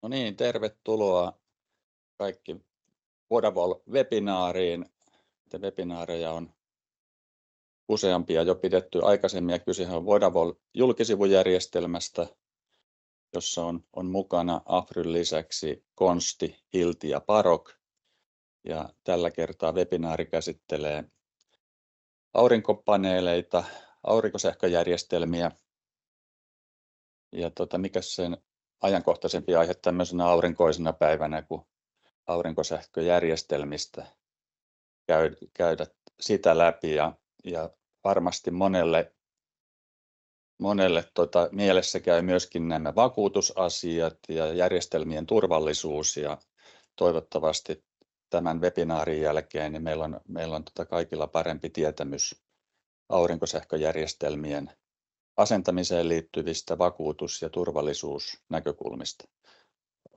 No niin, tervetuloa kaikki Vodavol-webinaariin. Webinaareja on useampia jo pidetty aikaisemmin ja kysehän on Vodavol-julkisivujärjestelmästä, jossa on mukana Afryn lisäksi Konsti, Hilti ja Parok. Ja tällä kertaa webinaari käsittelee aurinkopaneeleita, aurinkosähköjärjestelmiä ja mikä sen ajankohtaisempi aihe tämmöisenä aurinkoisena päivänä kuin aurinkosähköjärjestelmistä käydä sitä läpi ja varmasti monelle mielessä käy myöskin nämä vakuutusasiat ja järjestelmien turvallisuus ja toivottavasti tämän webinaarin jälkeen niin meillä on kaikilla parempi tietämys aurinkosähköjärjestelmien asentamiseen liittyvistä vakuutus- ja turvallisuusnäkökulmista.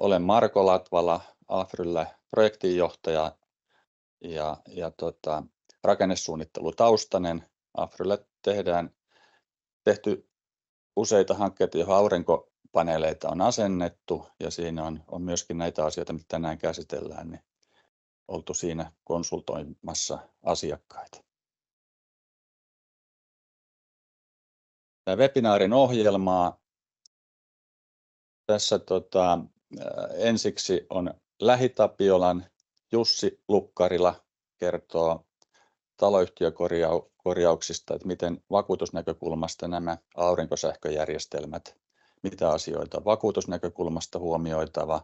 Olen Marko Latvala, Afryllä projektinjohtaja ja rakennesuunnittelutaustainen. Afryllä tehty useita hankkeita, joihin aurinkopaneeleita on asennettu ja siinä on myöskin näitä asioita, mitä tänään käsitellään, niin oltu siinä konsultoimassa asiakkaita. Tämä webinaarin ohjelmaa. Tässä ensiksi on LähiTapiolan Jussi Lukkarila kertoo taloyhtiökorjauksista, että miten vakuutusnäkökulmasta nämä aurinkosähköjärjestelmät, mitä asioita vakuutusnäkökulmasta huomioitava.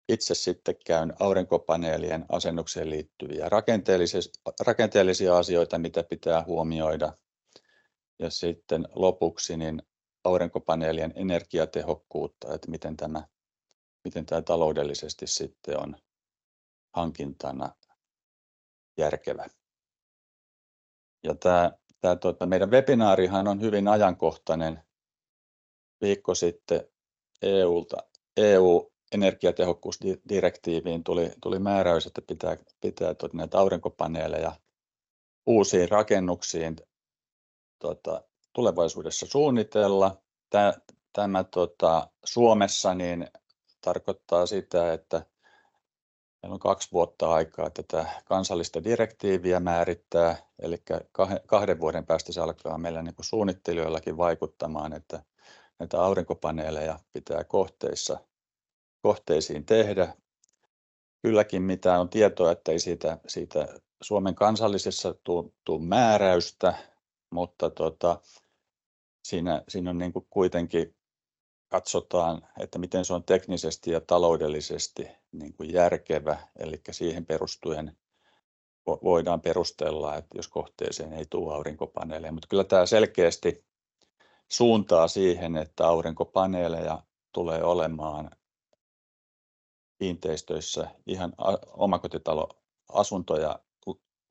Itse sitten käyn aurinkopaneelien asennukseen liittyviä rakenteellisia asioita, mitä pitää huomioida. Ja sitten lopuksi niin aurinkopaneelien energiatehokkuutta, että miten tämä taloudellisesti sitten on hankintana järkevä. Ja tämä meidän webinaarihan on hyvin ajankohtainen. Viikko sitten EU-energiatehokkuusdirektiiviin tuli määräys, että pitää näitä aurinkopaneeleja uusiin rakennuksiin tulevaisuudessa suunnitella. Tämä Suomessa niin tarkoittaa sitä, että meillä on 2 vuotta aikaa tätä kansallista direktiiviä määrittää, eli 2 vuoden päästä se alkaa meillä niin kuin suunnittelijoillakin vaikuttamaan, että näitä aurinkopaneeleja pitää kohteisiin tehdä. Kylläkin mitä on tietoa, että ei siitä Suomen kansallisessa tule määräystä, mutta siinä on niin kuin kuitenkin katsotaan, että miten se on teknisesti ja taloudellisesti niin kuin järkevä, eli siihen perustuen voidaan perustella, että jos kohteeseen ei tule aurinkopaneeleja, mutta kyllä tämä selkeästi suuntaa siihen, että aurinkopaneeleja tulee olemaan kiinteistöissä ihan omakotitaloasuntoja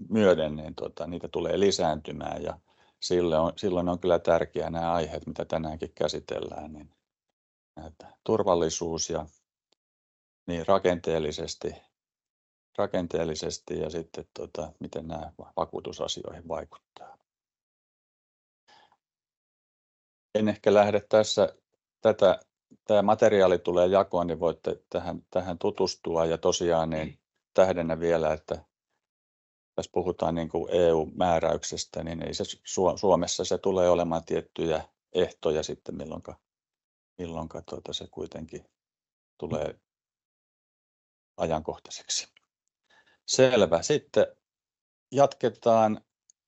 myöden, niin niitä tulee lisääntymään ja silloin on kyllä tärkeää nämä aiheet, mitä tänäänkin käsitellään, niin turvallisuus ja niin rakenteellisesti ja sitten miten nämä vakuutusasioihin vaikuttaa. En ehkä lähde tässä tämä materiaali tulee jakoon, niin voitte tähän tutustua ja tosiaan niin tähdennä vielä, että tässä puhutaan niin kuin EU-määräyksestä, niin ei se Suomessa se tulee olemaan tiettyjä ehtoja sitten milloinka se kuitenkin tulee ajankohtaiseksi. Selvä. Sitten jatketaan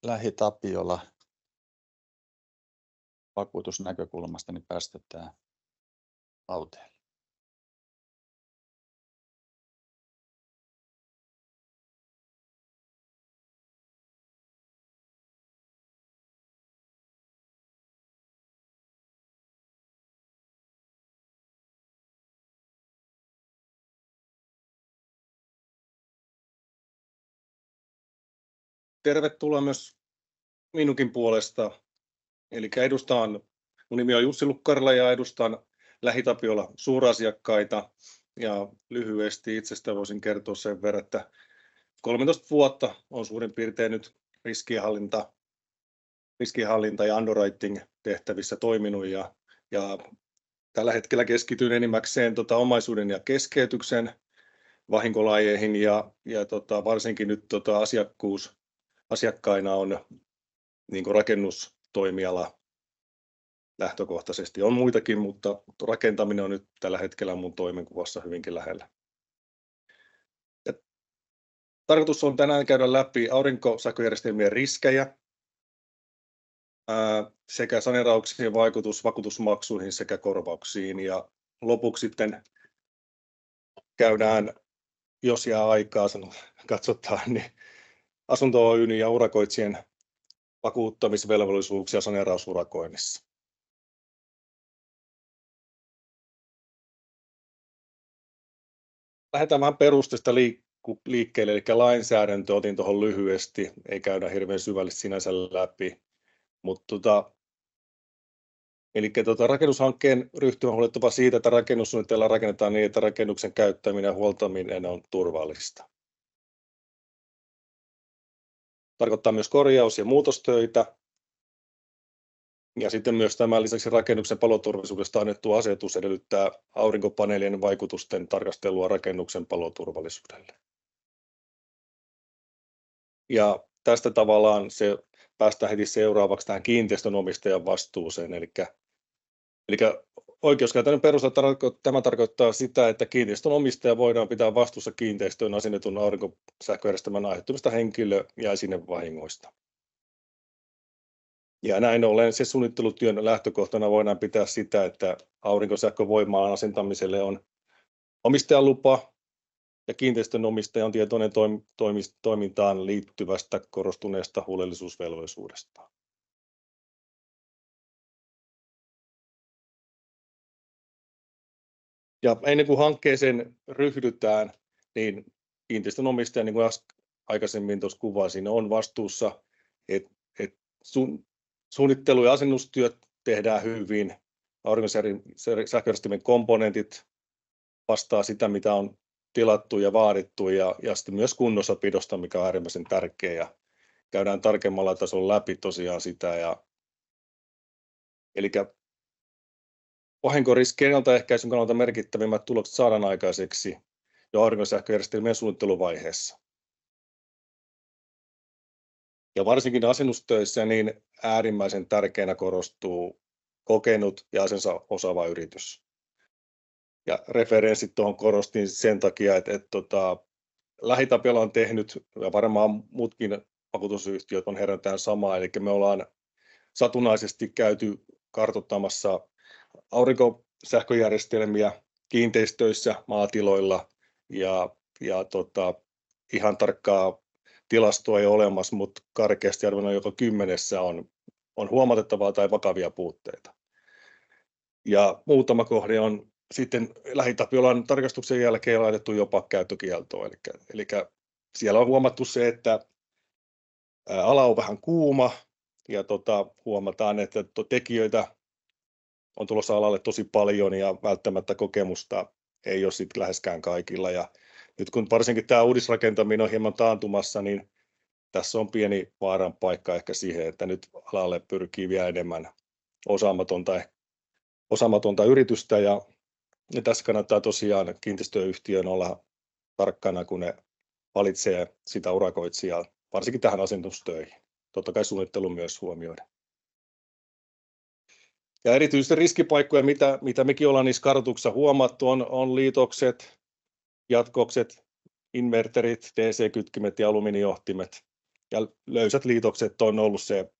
LähiTapiola vakuutusnäkökulmasta, niin päästetään lauteelle. Tervetuloa myös minunkin puolesta. Mun nimi on Jussi Lukkarila ja edustan LähiTapiola suurasiakkaita. Ja lyhyesti itsestä voisin kertoa sen verran, että 13 vuotta on suurin piirtein nyt riskienhallinta ja underwriting tehtävissä toiminut ja tällä hetkellä keskityn enimmäkseen omaisuuden ja keskeytyksen vahinkolajeihin ja varsinkin nyt asiakkaina on niin kuin rakennustoimiala lähtökohtaisesti. On muitakin, mutta rakentaminen on nyt tällä hetkellä mun toimenkuvassa hyvinkin lähellä. Ja tarkoitus on tänään käydä läpi aurinkosähköjärjestelmien riskejä sekä saneerauksien vaikutus vakuutusmaksuihin sekä korvauksiin. Ja lopuksi sitten käydään, jos jää aikaa, katsotaan, niin Asunto Oy:n ja urakoitsijan vakuuttamisvelvollisuuksia saneerausurakoinnissa. Lähdetään vähän perusteesta liikkeelle, eli lainsäädäntö otin tuohon lyhyesti, ei käydä hirveän syvällisesti sinänsä läpi. Mutta rakennushankkeen ryhtyä on huolehdittava siitä, että rakennussuunnitteilla rakennetaan niin, että rakennuksen käyttäminen ja huoltaminen on turvallista. Tarkoittaa myös korjaus- ja muutostöitä. Ja sitten myös tämän lisäksi rakennuksen paloturvallisuudesta annettu asetus edellyttää aurinkopaneelien vaikutusten tarkastelua rakennuksen paloturvallisuudelle. Ja tästä tavallaan päästään heti seuraavaksi tähän kiinteistön omistajan vastuuseen. Eli oikeuskäytännön perusteella tämä tarkoittaa sitä, että kiinteistön omistaja voidaan pitää vastuussa kiinteistöön asennetun aurinkosähköjärjestelmän aiheuttamista henkilö- ja esinevahingoista. Ja näin ollen se suunnittelutyön lähtökohtana voidaan pitää sitä, että aurinkosähkövoimalan asentamiselle on omistajan lupa ja kiinteistön omistaja on tietoinen toimintaan liittyvästä korostuneesta huolellisuusvelvollisuudesta. Ja ennen kuin hankkeeseen ryhdytään, niin kiinteistön omistaja, niin kuin aikaisemmin tuossa kuvasin, on vastuussa, että suunnittelu- ja asennustyöt tehdään hyvin, aurinkosähköjärjestelmien komponentit vastaa sitä, mitä on tilattu ja vaadittu, ja sitten myös kunnossapidosta, mikä on äärimmäisen tärkeää. Ja käydään tarkemmalla tasolla läpi tosiaan sitä. Eli vahinkoriskien ennaltaehkäisyn kannalta merkittävimmät tulokset saadaan aikaiseksi jo aurinkosähköjärjestelmien suunnitteluvaiheessa. Ja varsinkin asennustöissä niin äärimmäisen tärkeänä korostuu kokenut ja asensa osaava yritys. Ja referenssit tuohon korostin sen takia, että LähiTapiola on tehnyt, ja varmaan muutkin vakuutusyhtiöt on herännyt tähän samaan, eli me ollaan satunnaisesti käyty kartoittamassa aurinkosähköjärjestelmiä kiinteistöissä, maatiloilla, ja ihan tarkkaa tilastoa ei ole olemassa, mutta karkeasti arvioidaan joka 10 on huomatettavaa tai vakavia puutteita. Ja muutama kohde on sitten LähiTapiolan tarkastuksen jälkeen laitettu jopa käyttökieltoon. Eli siellä on huomattu se, että ala on vähän kuuma ja huomataan, että tekijöitä on tulossa alalle tosi paljon ja välttämättä kokemusta ei ole sitten läheskään kaikilla. Ja nyt kun varsinkin tämä uudisrakentaminen on hieman taantumassa, niin tässä on pieni vaaran paikka ehkä siihen, että nyt alalle pyrkii vielä enemmän osaamatonta yritystä. Ja tässä kannattaa tosiaan kiinteistöyhtiön olla tarkkana, kun ne valitsee sitä urakoitsijaa, varsinkin tähän asennustöihin. Totta kai suunnittelu myös huomioida. Ja erityisesti riskipaikkoja, mitä mekin ollaan niissä kartoituksissa huomattu, on liitokset, jatkokset, inverterit, DC-kytkimet ja alumiinijohtimet. Ja löysät liitokset on ollut se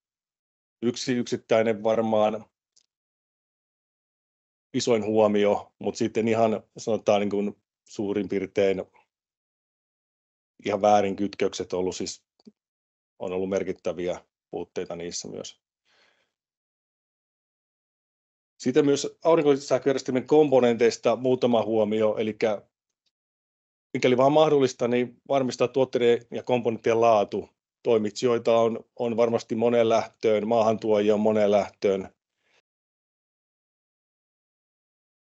yksittäinen varmaan isoin huomio, mutta sitten ihan sanotaan niin kuin suurin piirtein ihan väärin kytkökset on ollut merkittäviä puutteita niissä myös. Sitten myös aurinkosähköjärjestelmien komponenteista muutama huomio, eli mikäli vaan mahdollista, niin varmistaa tuotteiden ja komponenttien laatu. Toimitsijoita on varmasti moneen lähtöön, maahantuojia on moneen lähtöön.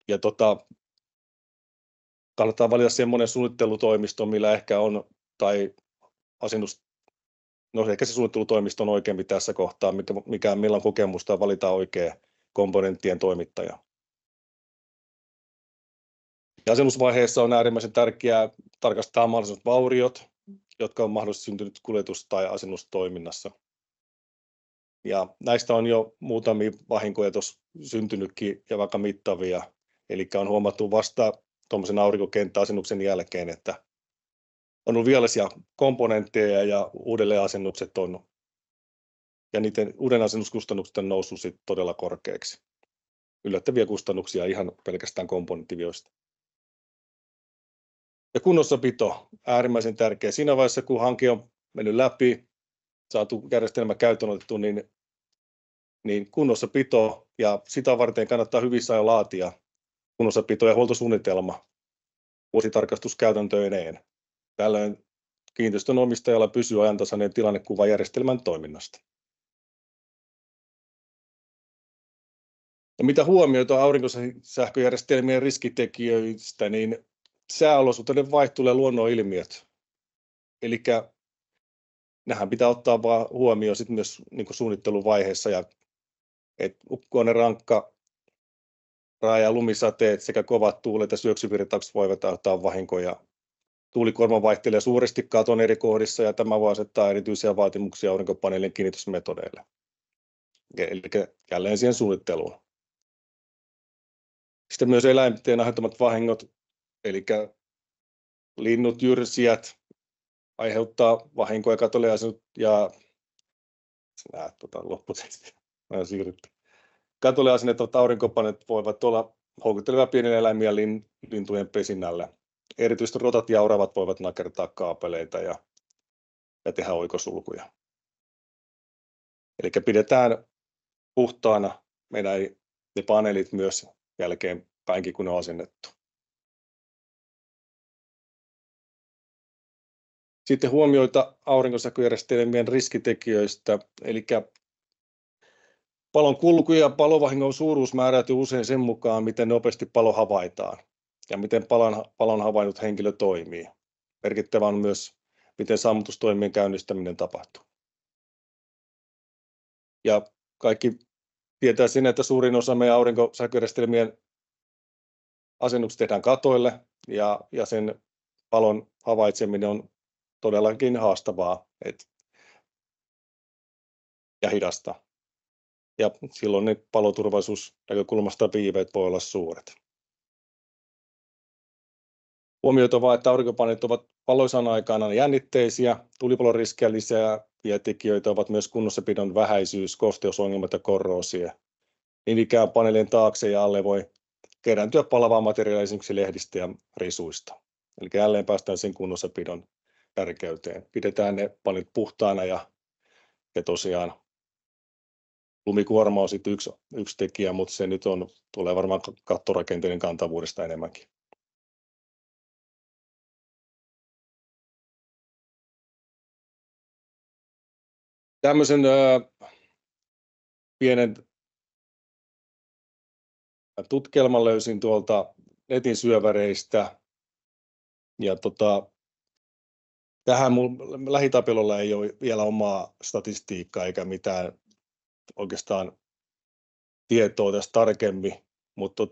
Ja kannattaa valita semmoinen suunnittelutoimisto, millä ehkä on, tai ehkä se suunnittelutoimisto on oikeampi tässä kohtaa, millä on kokemusta valita oikea komponenttien toimittaja. Asennusvaiheessa on äärimmäisen tärkeää tarkastaa mahdolliset vauriot, jotka on mahdollisesti syntynyt kuljetus- tai asennustoiminnassa. Ja näistä on jo muutamia vahinkoja tuossa syntynytkin ja vaikka mittavia. Eli on huomattu vasta tuommoisen aurinkokenttäasennuksen jälkeen, että on ollut viallisia komponentteja ja uudelleenasennukset on, ja niiden uudelleenasennuskustannukset on noussut sit todella korkeaksi. Yllättäviä kustannuksia ihan pelkästään komponenttivioista. Ja kunnossapito äärimmäisen tärkeä. Siinä vaiheessa, kun hanke on mennyt läpi, saatu järjestelmä käyttöön otettu, niin kunnossapito, ja sitä varten kannattaa hyvissä ajoin laatia kunnossapito- ja huoltosuunnitelma vuositarkastuskäytäntöineen. Tällöin kiinteistön omistajalla pysyy ajantasainen tilannekuva järjestelmän toiminnasta. Ja mitä huomioita aurinkosähköjärjestelmien riskitekijöistä, niin sääolosuhteiden vaihtelu ja luonnonilmiöt. Eli nämähän pitää ottaa vaan huomioon sit myös niin suunnitteluvaiheessa, ja ukkonen rankka raa- ja lumisateet sekä kovat tuulet ja syöksyvirtaukset voivat aiheuttaa vahinkoja. Tuulikuorma vaihtelee suuresti katon eri kohdissa, ja tämä voi asettaa erityisiä vaatimuksia aurinkopaneelin kiinnitysmetodeille. Eli jälleen siihen suunnitteluun. Sitten myös eläinten aiheuttamat vahingot, eli linnut, jyrsijät aiheuttaa vahinkoja katolle ja katolle asennettavat aurinkopaneelit voivat olla houkuttelevia pienille eläimiä lintujen pesinnällä. Erityisesti rotat ja oravat voivat nakertaa kaapeleita ja tehdä oikosulkuja. Eli pidetään puhtaana meidän ne paneelit myös jälkeenpäinkin, kun ne on asennettu. Sitten huomioita aurinkosähköjärjestelmien riskitekijöistä, eli palon kulku ja palovahingon suuruus määräytyy usein sen mukaan, miten nopeasti palo havaitaan ja miten palon havainnut henkilö toimii. Merkittävä on myös, miten sammutustoimien käynnistäminen tapahtuu. Ja kaikki tietää sen, että suurin osa meidän aurinkosähköjärjestelmien asennuksista tehdään katoille, ja sen palon havaitseminen on todellakin haastavaa ja hidasta. Ja silloin ne paloturvallisuusnäkökulmasta viiveet voi olla suuret. Huomioitavaa, että aurinkopaneelit ovat valoisan aikana jännitteisiä, tulipalon riskejä lisääviä tekijöitä ovat myös kunnossapidon vähäisyys, kosteusongelmat ja korroosio. Niin ikään paneelin taakse ja alle voi kerääntyä palavaa materiaalia esimerkiksi lehdistä ja risuista. Eli jälleen päästään sen kunnossapidon tärkeyteen. Pidetään ne paneelit puhtaana ja tosiaan lumikuorma on sitten yksi tekijä, mutta se nyt tulee varmaan kattorakenteiden kantavuudesta enemmänkin. Tämmöisen pienen tutkielman löysin tuolta netin syöväreistä. Ja tähän mun LähiTapiolla ei ole vielä omaa statistiikkaa eikä mitään oikeastaan tietoa tästä tarkemmin, mutta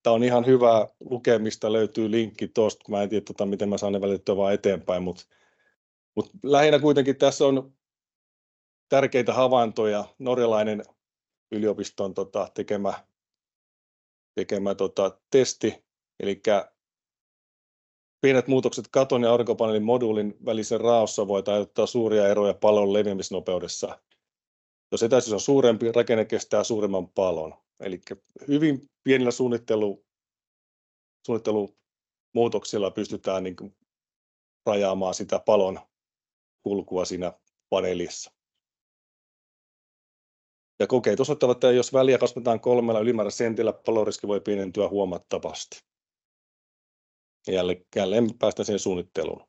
tämä on ihan hyvä lukemista, löytyy linkki tuosta, mä en tiedä miten mä saan ne välitettyä vaan eteenpäin, mutta lähinnä kuitenkin tässä on tärkeitä havaintoja, norjalainen yliopiston tekemä testi, eli pienet muutokset katon ja aurinkopaneelin moduulin välisen raossa voivat aiheuttaa suuria eroja palon leviämisnopeudessa. Jos etäisyys on suurempi, rakenne kestää suuremman palon. Eli hyvin pienillä suunnittelumuutoksilla pystytään rajaamaan sitä palon kulkua siinä paneelissa. Ja kokeet osoittavat, että jos väliä kasvatetaan 3 ylimääräisellä sentillä, paloriski voi pienentyä huomattavasti. Jälleen päästään siihen suunnitteluun.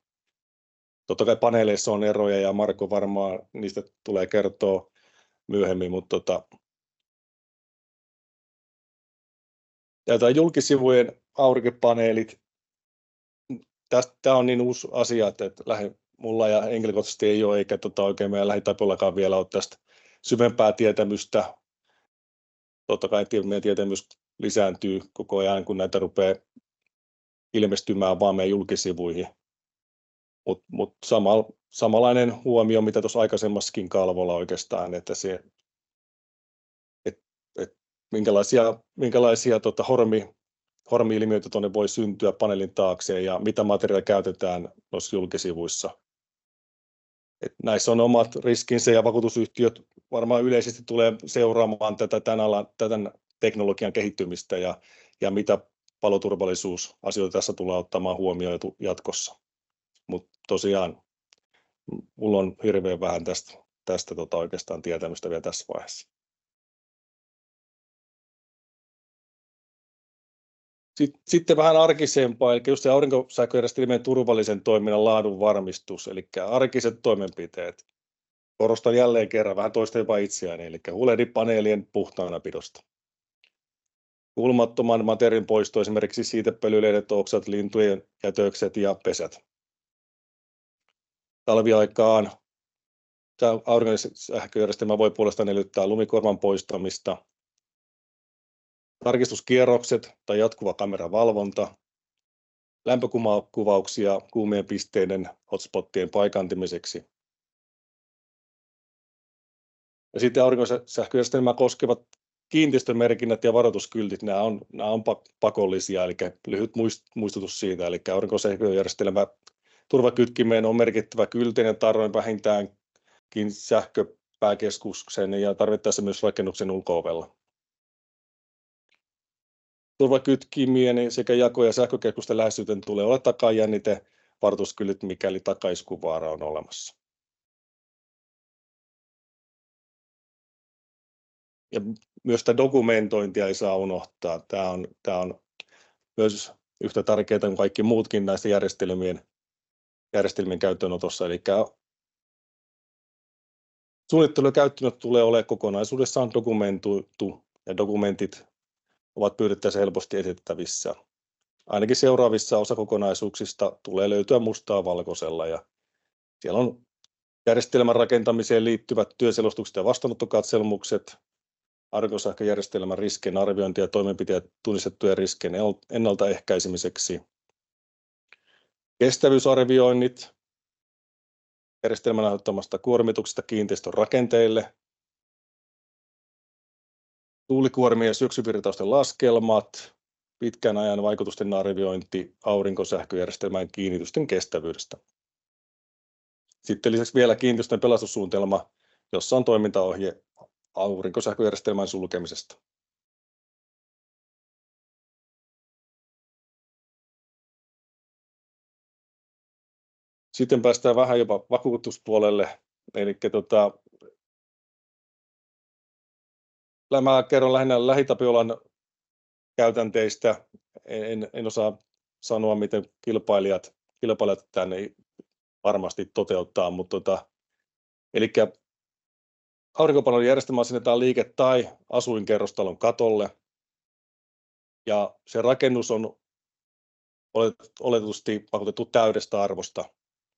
Totta kai paneeleissa on eroja ja Marko varmaan niistä tulee kertoa myöhemmin, mutta tämä julkisivujen aurinkopaneelit, tämä on niin uusi asia, että mulla ja henkilökohtaisesti ei ole, eikä oikein meidän LähiTapiollakaan vielä ole tästä syvempää tietämystä. Totta kai meidän tietämys lisääntyy koko ajan, kun näitä rupeaa ilmestymään vaan meidän julkisivuihin. Mut samanlainen huomio, mitä tuossa aikaisemmassakin kalvolla oikeastaan, että minkälaisia hormi-ilmiöitä tuonne voi syntyä paneelin taakse ja mitä materiaalia käytetään noissa julkisivuissa. Näissä on omat riskinsä ja vakuutusyhtiöt varmaan yleisesti tulee seuraamaan tämän teknologian kehittymistä ja mitä paloturvallisuusasioita tässä tullaan ottamaan huomioon jatkossa. Mutta tosiaan mulla on hirveän vähän tästä oikeastaan tietämystä vielä tässä vaiheessa. Sitten vähän arkisempaa, eli just se aurinkosähköjärjestelmien turvallisen toiminnan laadun varmistus, eli arkiset toimenpiteet. Korostan jälleen kerran, vähän toista jopa itseäni, eli huolehdi-paneelien puhtaanapidosta. Kulmattoman materiaalin poisto, esimerkiksi siitepölylehdet, oksat, lintujen jätökset ja pesät. Talviaikaan aurinkosähköjärjestelmä voi puolestaan edellyttää lumikuorman poistamista. Tarkistuskierrokset tai jatkuva kameravalvonta, lämpökuvauksia kuumien pisteiden hotspottien paikantimiseksi. Ja sitten aurinkosähköjärjestelmää koskevat kiinteistömerkinnät ja varoituskyltit, nämä on pakollisia, eli lyhyt muistutus siitä, eli aurinkosähköjärjestelmä turvakytkimeen on merkittävä kyltinen tarroin vähintäänkin sähköpääkeskuksen ja tarvittaessa myös rakennuksen ulko-ovella. Turvakytkimien sekä jako- ja sähkökeskusten läheisyyteen tulee olla takajännite varoituskyltit, mikäli takaiskuvaara on olemassa. Ja myös sitä dokumentointia ei saa unohtaa. Tämä on myös yhtä tärkeää kuin kaikki muutkin näistä järjestelmien käyttöönotossa. Eli suunnittelu ja käyttöönotto tulee olemaan kokonaisuudessaan dokumentoitu ja dokumentit ovat pyydettäessä helposti esitettävissä. Ainakin seuraavissa osakokonaisuuksista tulee löytyä mustaa valkoisella ja siellä on järjestelmän rakentamiseen liittyvät työselostukset ja vastaanottokatselmukset, aurinkosähköjärjestelmän riskien arviointi ja toimenpiteet tunnistettujen riskien ennaltaehkäisemiseksi, kestävyysarvioinnit järjestelmän aiheuttamasta kuormituksesta kiinteistön rakenteille, tuulikuormien ja syöksyvirtausten laskelmat, pitkän ajan vaikutusten arviointi aurinkosähköjärjestelmän kiinnitysten kestävyydestä. Sitten lisäksi vielä kiinteistön pelastussuunnitelma, jossa on toimintaohje aurinkosähköjärjestelmän sulkemisesta. Sitten päästään vähän jopa vakuutuspuolelle. Eli mä kerron lähinnä LähiTapiolan käytänteistä. En osaa sanoa, miten kilpailijat tänne varmasti toteuttaa, mutta eli aurinkopaneelijärjestelmä asennetaan liike- tai asuinkerrostalon katolle ja se rakennus on oletetusti vakuutettu täydestä arvosta.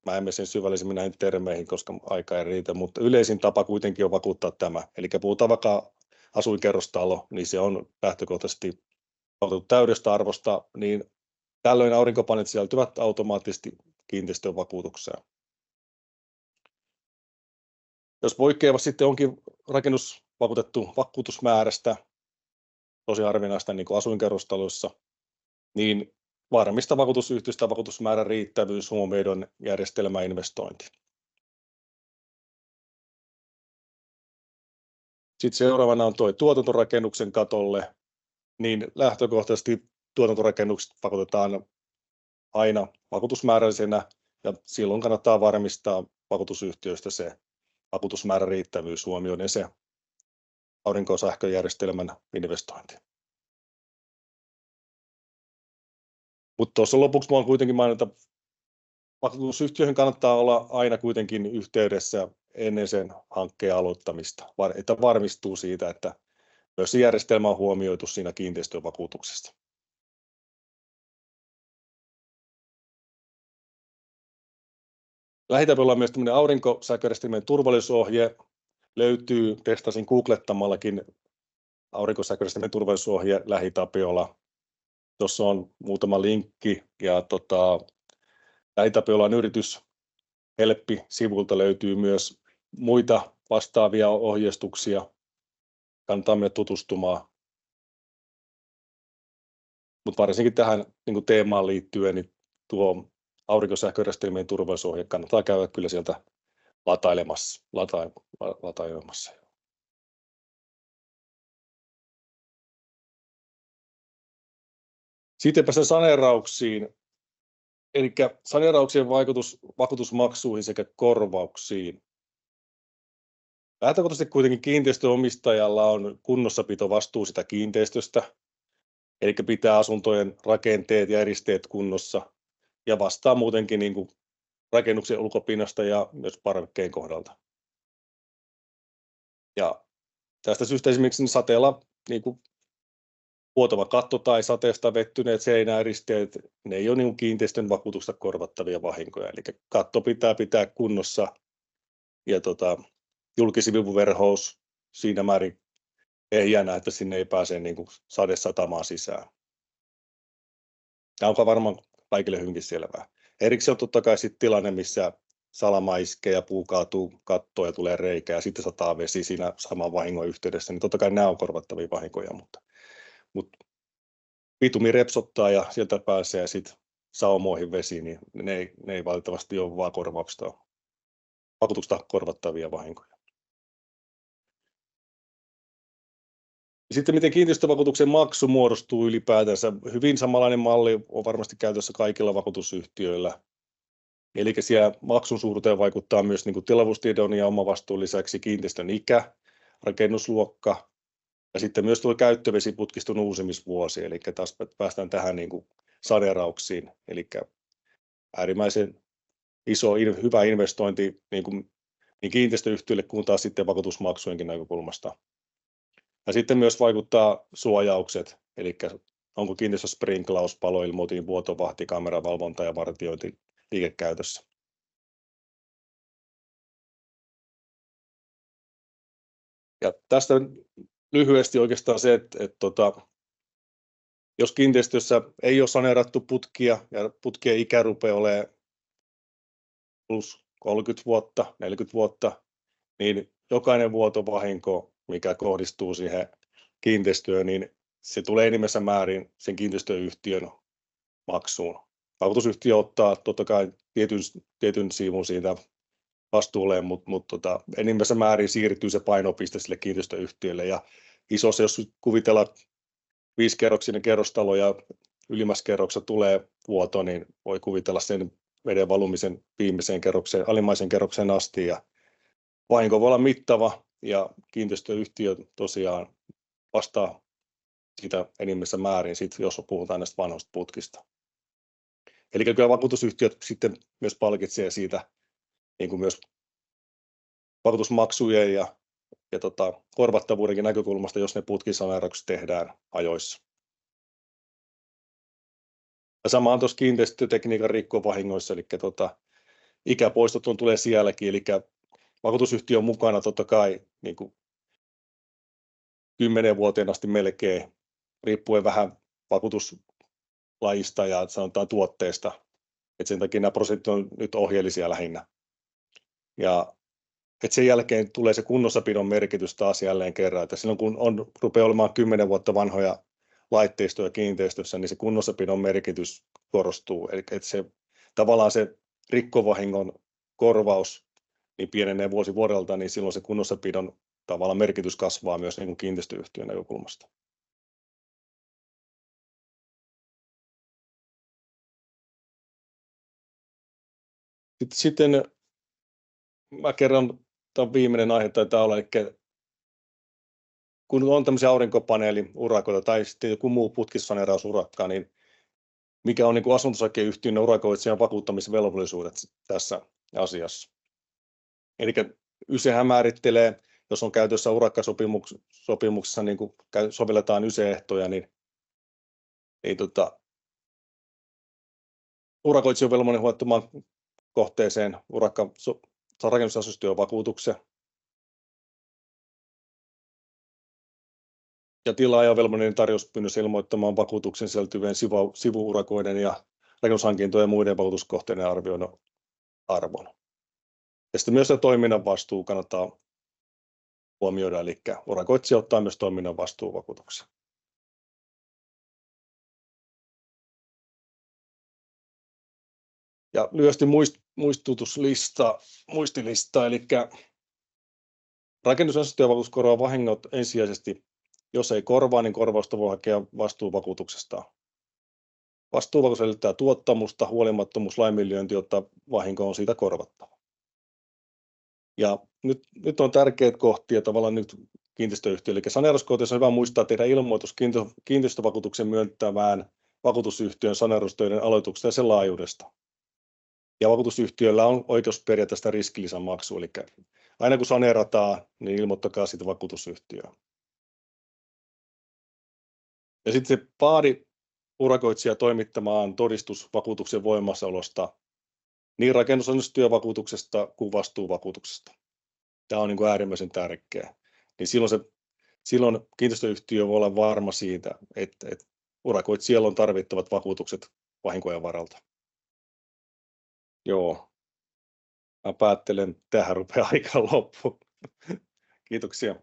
Mä en mene sen syvällisemmin näihin termeihin, koska aika ei riitä, mutta yleisin tapa kuitenkin on vakuuttaa tämä. Eli puhutaan vaikka asuinkerrostalo, niin se on lähtökohtaisesti vakuutettu täydestä arvosta, niin tällöin aurinkopaneelit sisältyvät automaattisesti kiinteistön vakuutukseen. Jos poikkeava sitten onkin rakennus vakuutettu vakuutusmäärästä, tosi harvinaista niin kuin asuinkerrostaloissa, niin varmista vakuutusyhtiöstä vakuutusmäärän riittävyys huomioiden järjestelmäinvestointi. Sitten seuraavana on tuo tuotantorakennuksen katolle, niin lähtökohtaisesti tuotantorakennukset vakuutetaan aina vakuutusmääräisenä ja silloin kannattaa varmistaa vakuutusyhtiöistä se vakuutusmäärän riittävyys huomioiden se aurinkosähköjärjestelmän investointi. Mutta tuossa lopuksi voin kuitenkin mainita, että vakuutusyhtiöihin kannattaa olla aina kuitenkin yhteydessä ennen sen hankkeen aloittamista, että varmistuu siitä, että myös se järjestelmä on huomioitu siinä kiinteistövakuutuksessa. LähiTapiolla on myös tämmöinen aurinkosähköjärjestelmien turvallisuusohje. Löytyy, testasin googlettamallakin aurinkosähköjärjestelmien turvallisuusohje LähiTapiola. Tuossa on muutama linkki ja Itäpiolan yritys Helppi-sivulta löytyy myös muita vastaavia ohjeistuksia. Kannattaa mennä tutustumaan. Mutta varsinkin tähän niin teemaan liittyen, niin tuo aurinkosähköjärjestelmien turvallisuusohje kannattaa käydä kyllä sieltä latailemassa. Sitten päästään saneerauksiin. Eli saneerauksien vaikutus vakuutusmaksuihin sekä korvauksiin. Lähtökohtaisesti kuitenkin kiinteistöomistajalla on kunnossapitovastuu sitä kiinteistöstä, eli pitää asuntojen rakenteet ja eristeet kunnossa ja vastaa muutenkin niin kuin rakennuksen ulkopinnasta ja myös parvekkeen kohdalta. Ja tästä syystä esimerkiksi sateella niin kuin vuotava katto tai sateesta vettyneet seinäeristeet, ne ei ole niin kuin kiinteistön vakuutuksesta korvattavia vahinkoja. Eli katto pitää kunnossa ja julkisivuverhous siinä määrin ehjänä, että sinne ei pääse niin kuin sade satamaan sisään. Tämä on varmaan kaikille hyvinkin selvää. Erikseen on totta kai sit tilanne, missä salama iskee ja puu kaatuu kattoon ja tulee reikä ja sitten sataa vesi siinä saman vahingon yhteydessä, niin totta kai nämä on korvattavia vahinkoja, mutta bitumi repsottaa ja sieltä pääsee sitten saumoihin vesi, niin ne ei valitettavasti ole vaan vakuutuksesta korvattavia vahinkoja. Sitten miten kiinteistövakuutuksen maksu muodostuu ylipäätänsä. Hyvin samanlainen malli on varmasti käytössä kaikilla vakuutusyhtiöillä. Eli siellä maksun suuruuteen vaikuttaa myös niin kuin tilavuustiedon ja omavastuun lisäksi kiinteistön ikä, rakennusluokka ja sitten myös tuo käyttövesiputkiston uusimisvuosi. Eli taas päästään tähän niin kuin saneerauksiin. Eli äärimmäisen iso, hyvä investointi niin kiinteistöyhtiöille kuin taas sitten vakuutusmaksujenkin näkökulmasta. Ja sitten myös vaikuttaa suojaukset, eli onko kiinteistö sprinklaus, paloilmoitin, vuotovahti, kameravalvonta ja vartiointi liikekäytössä. Ja tästä lyhyesti oikeastaan se, että jos kiinteistössä ei ole saneerattu putkia ja putkien ikä rupeaa olemaan plus 30 vuotta, 40 vuotta, niin jokainen vuotovahinko, mikä kohdistuu siihen kiinteistöön, niin se tulee enimmässä määrin sen kiinteistöyhtiön maksuun. Vakuutusyhtiö ottaa totta kai tietyn siivun siitä vastuulleen, mutta enimmässä määrin siirtyy se painopiste sille kiinteistöyhtiölle. Ja isossa, jos kuvitellaan 5-kerroksinen kerrostalo ja ylimmässä kerroksessa tulee vuoto, niin voi kuvitella sen veden valumisen viimeiseen kerrokseen, alimmaisen kerrokseen asti. Ja vahinko voi olla mittava ja kiinteistöyhtiö tosiaan vastaa sitä enimmässä määrin, jos puhutaan näistä vanhoista putkista. Eli kyllä vakuutusyhtiöt sitten myös palkitsee siitä niin kuin myös vakuutusmaksujen ja korvattavuudenkin näkökulmasta, jos ne putkisaneeraukset tehdään ajoissa. Ja sama on tuossa kiinteistötekniikan rikkovahingoissa, eli ikäpoistot tulee sielläkin, eli vakuutusyhtiö on mukana totta kai niin kuin 10 vuoteen asti melkein, riippuen vähän vakuutuslajista ja sanotaan tuotteesta. Et sen takia nämä prosentit on nyt ohjeellisia lähinnä. Ja sen jälkeen tulee se kunnossapidon merkitys taas jälleen kerran, että silloin kun rupeaa olemaan 10 vuotta vanhoja laitteistoja kiinteistössä, niin se kunnossapidon merkitys korostuu. Eli tavallaan se rikkovahingon korvaus niin pienenee vuosi vuodelta, niin silloin se kunnossapidon tavallaan merkitys kasvaa myös niin kuin kiinteistöyhtiön näkökulmasta. Sitten mä kerron, tämä viimeinen aihe taitaa olla, eli kun on tämmöisiä aurinkopaneeliurakoita tai sitten joku muu putkisaneerausurakka, niin mikä on niin kuin asunto-osakeyhtiön urakoitsijan vakuuttamisvelvollisuudet tässä asiassa. Eli YSEhän määrittelee, jos on käytössä urakkasopimuksessa, niin kuin sovelletaan YSE-ehtoja, niin urakoitsija on velvollinen huolehtimaan kohteeseen rakennusasuntotyön vakuutuksen. Ja tilaaja on velvollinen tarjouspyynnössä ilmoittamaan vakuutuksen sisältyvien sivuurakoiden ja rakennushankintojen ja muiden vakuutuskohteiden arvioinnin arvon. Ja sitten myös toiminnan vastuu kannattaa huomioida, eli urakoitsija ottaa myös toiminnan vastuuvakuutuksen. Ja lyhyesti muistilista, eli rakennusasioiden korvaa vahingot ensisijaisesti. Jos ei korvaa, niin korvausta voi hakea vastuuvakuutuksesta. Vastuuvakuutus edellyttää tuottamusta, huolimattomuus, laiminlyönti, jotta vahinko on siitä korvattava. Ja nyt on tärkeitä kohtia tavallaan nyt kiinteistöyhtiöille. Eli saneerauskohteessa on hyvä muistaa tehdä ilmoitus kiinteistövakuutuksen myöntämään vakuutusyhtiön saneeraustöiden aloituksesta ja sen laajuudesta. Ja vakuutusyhtiöllä on oikeus periä tästä riskilisämaksua, eli aina kun saneerataan, niin ilmoittakaa siitä vakuutusyhtiöön. Ja sitten se vaadi urakoitsija toimittamaan todistus vakuutuksen voimassaolosta niin rakennustyövakuutuksesta kuin vastuuvakuutuksesta. Tämä on niin kuin äärimmäisen tärkeää. Niin silloin kiinteistöyhtiö voi olla varma siitä, että urakoitsijalla on tarvittavat vakuutukset vahinkojen varalta. Joo. Mä päättelen, tähän rupeaa aika loppu. Kiitoksia.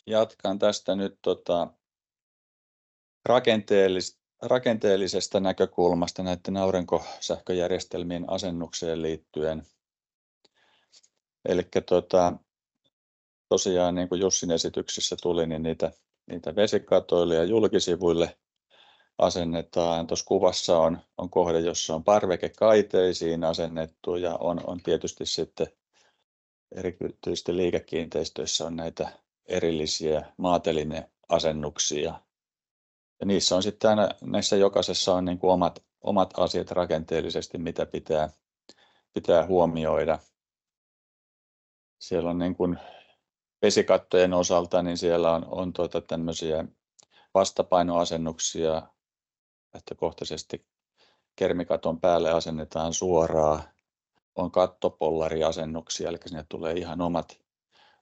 Jatkan tästä nyt rakenteellisesta näkökulmasta näiden aurinkosähköjärjestelmien asennukseen liittyen. Eli tosiaan niin kuin Jussin esityksissä tuli, niin niitä vesikatoille ja julkisivuille asennetaan. Tuossa kuvassa on kohde, jossa on parveke kaiteisiin asennettu ja on tietysti sitten erityisesti liikekiinteistöissä on näitä erillisiä maatelineasennuksia. Ja niissä on sitten aina, näissä jokaisessa on niin kuin omat asiat rakenteellisesti, mitä pitää huomioida. Siellä on niin kuin vesikattojen osalta, niin siellä on tämmöisiä vastapainoasennuksia, että kohtaisesti kermikaton päälle asennetaan suoraan. On kattopollariasennuksia, eli sinne tulee ihan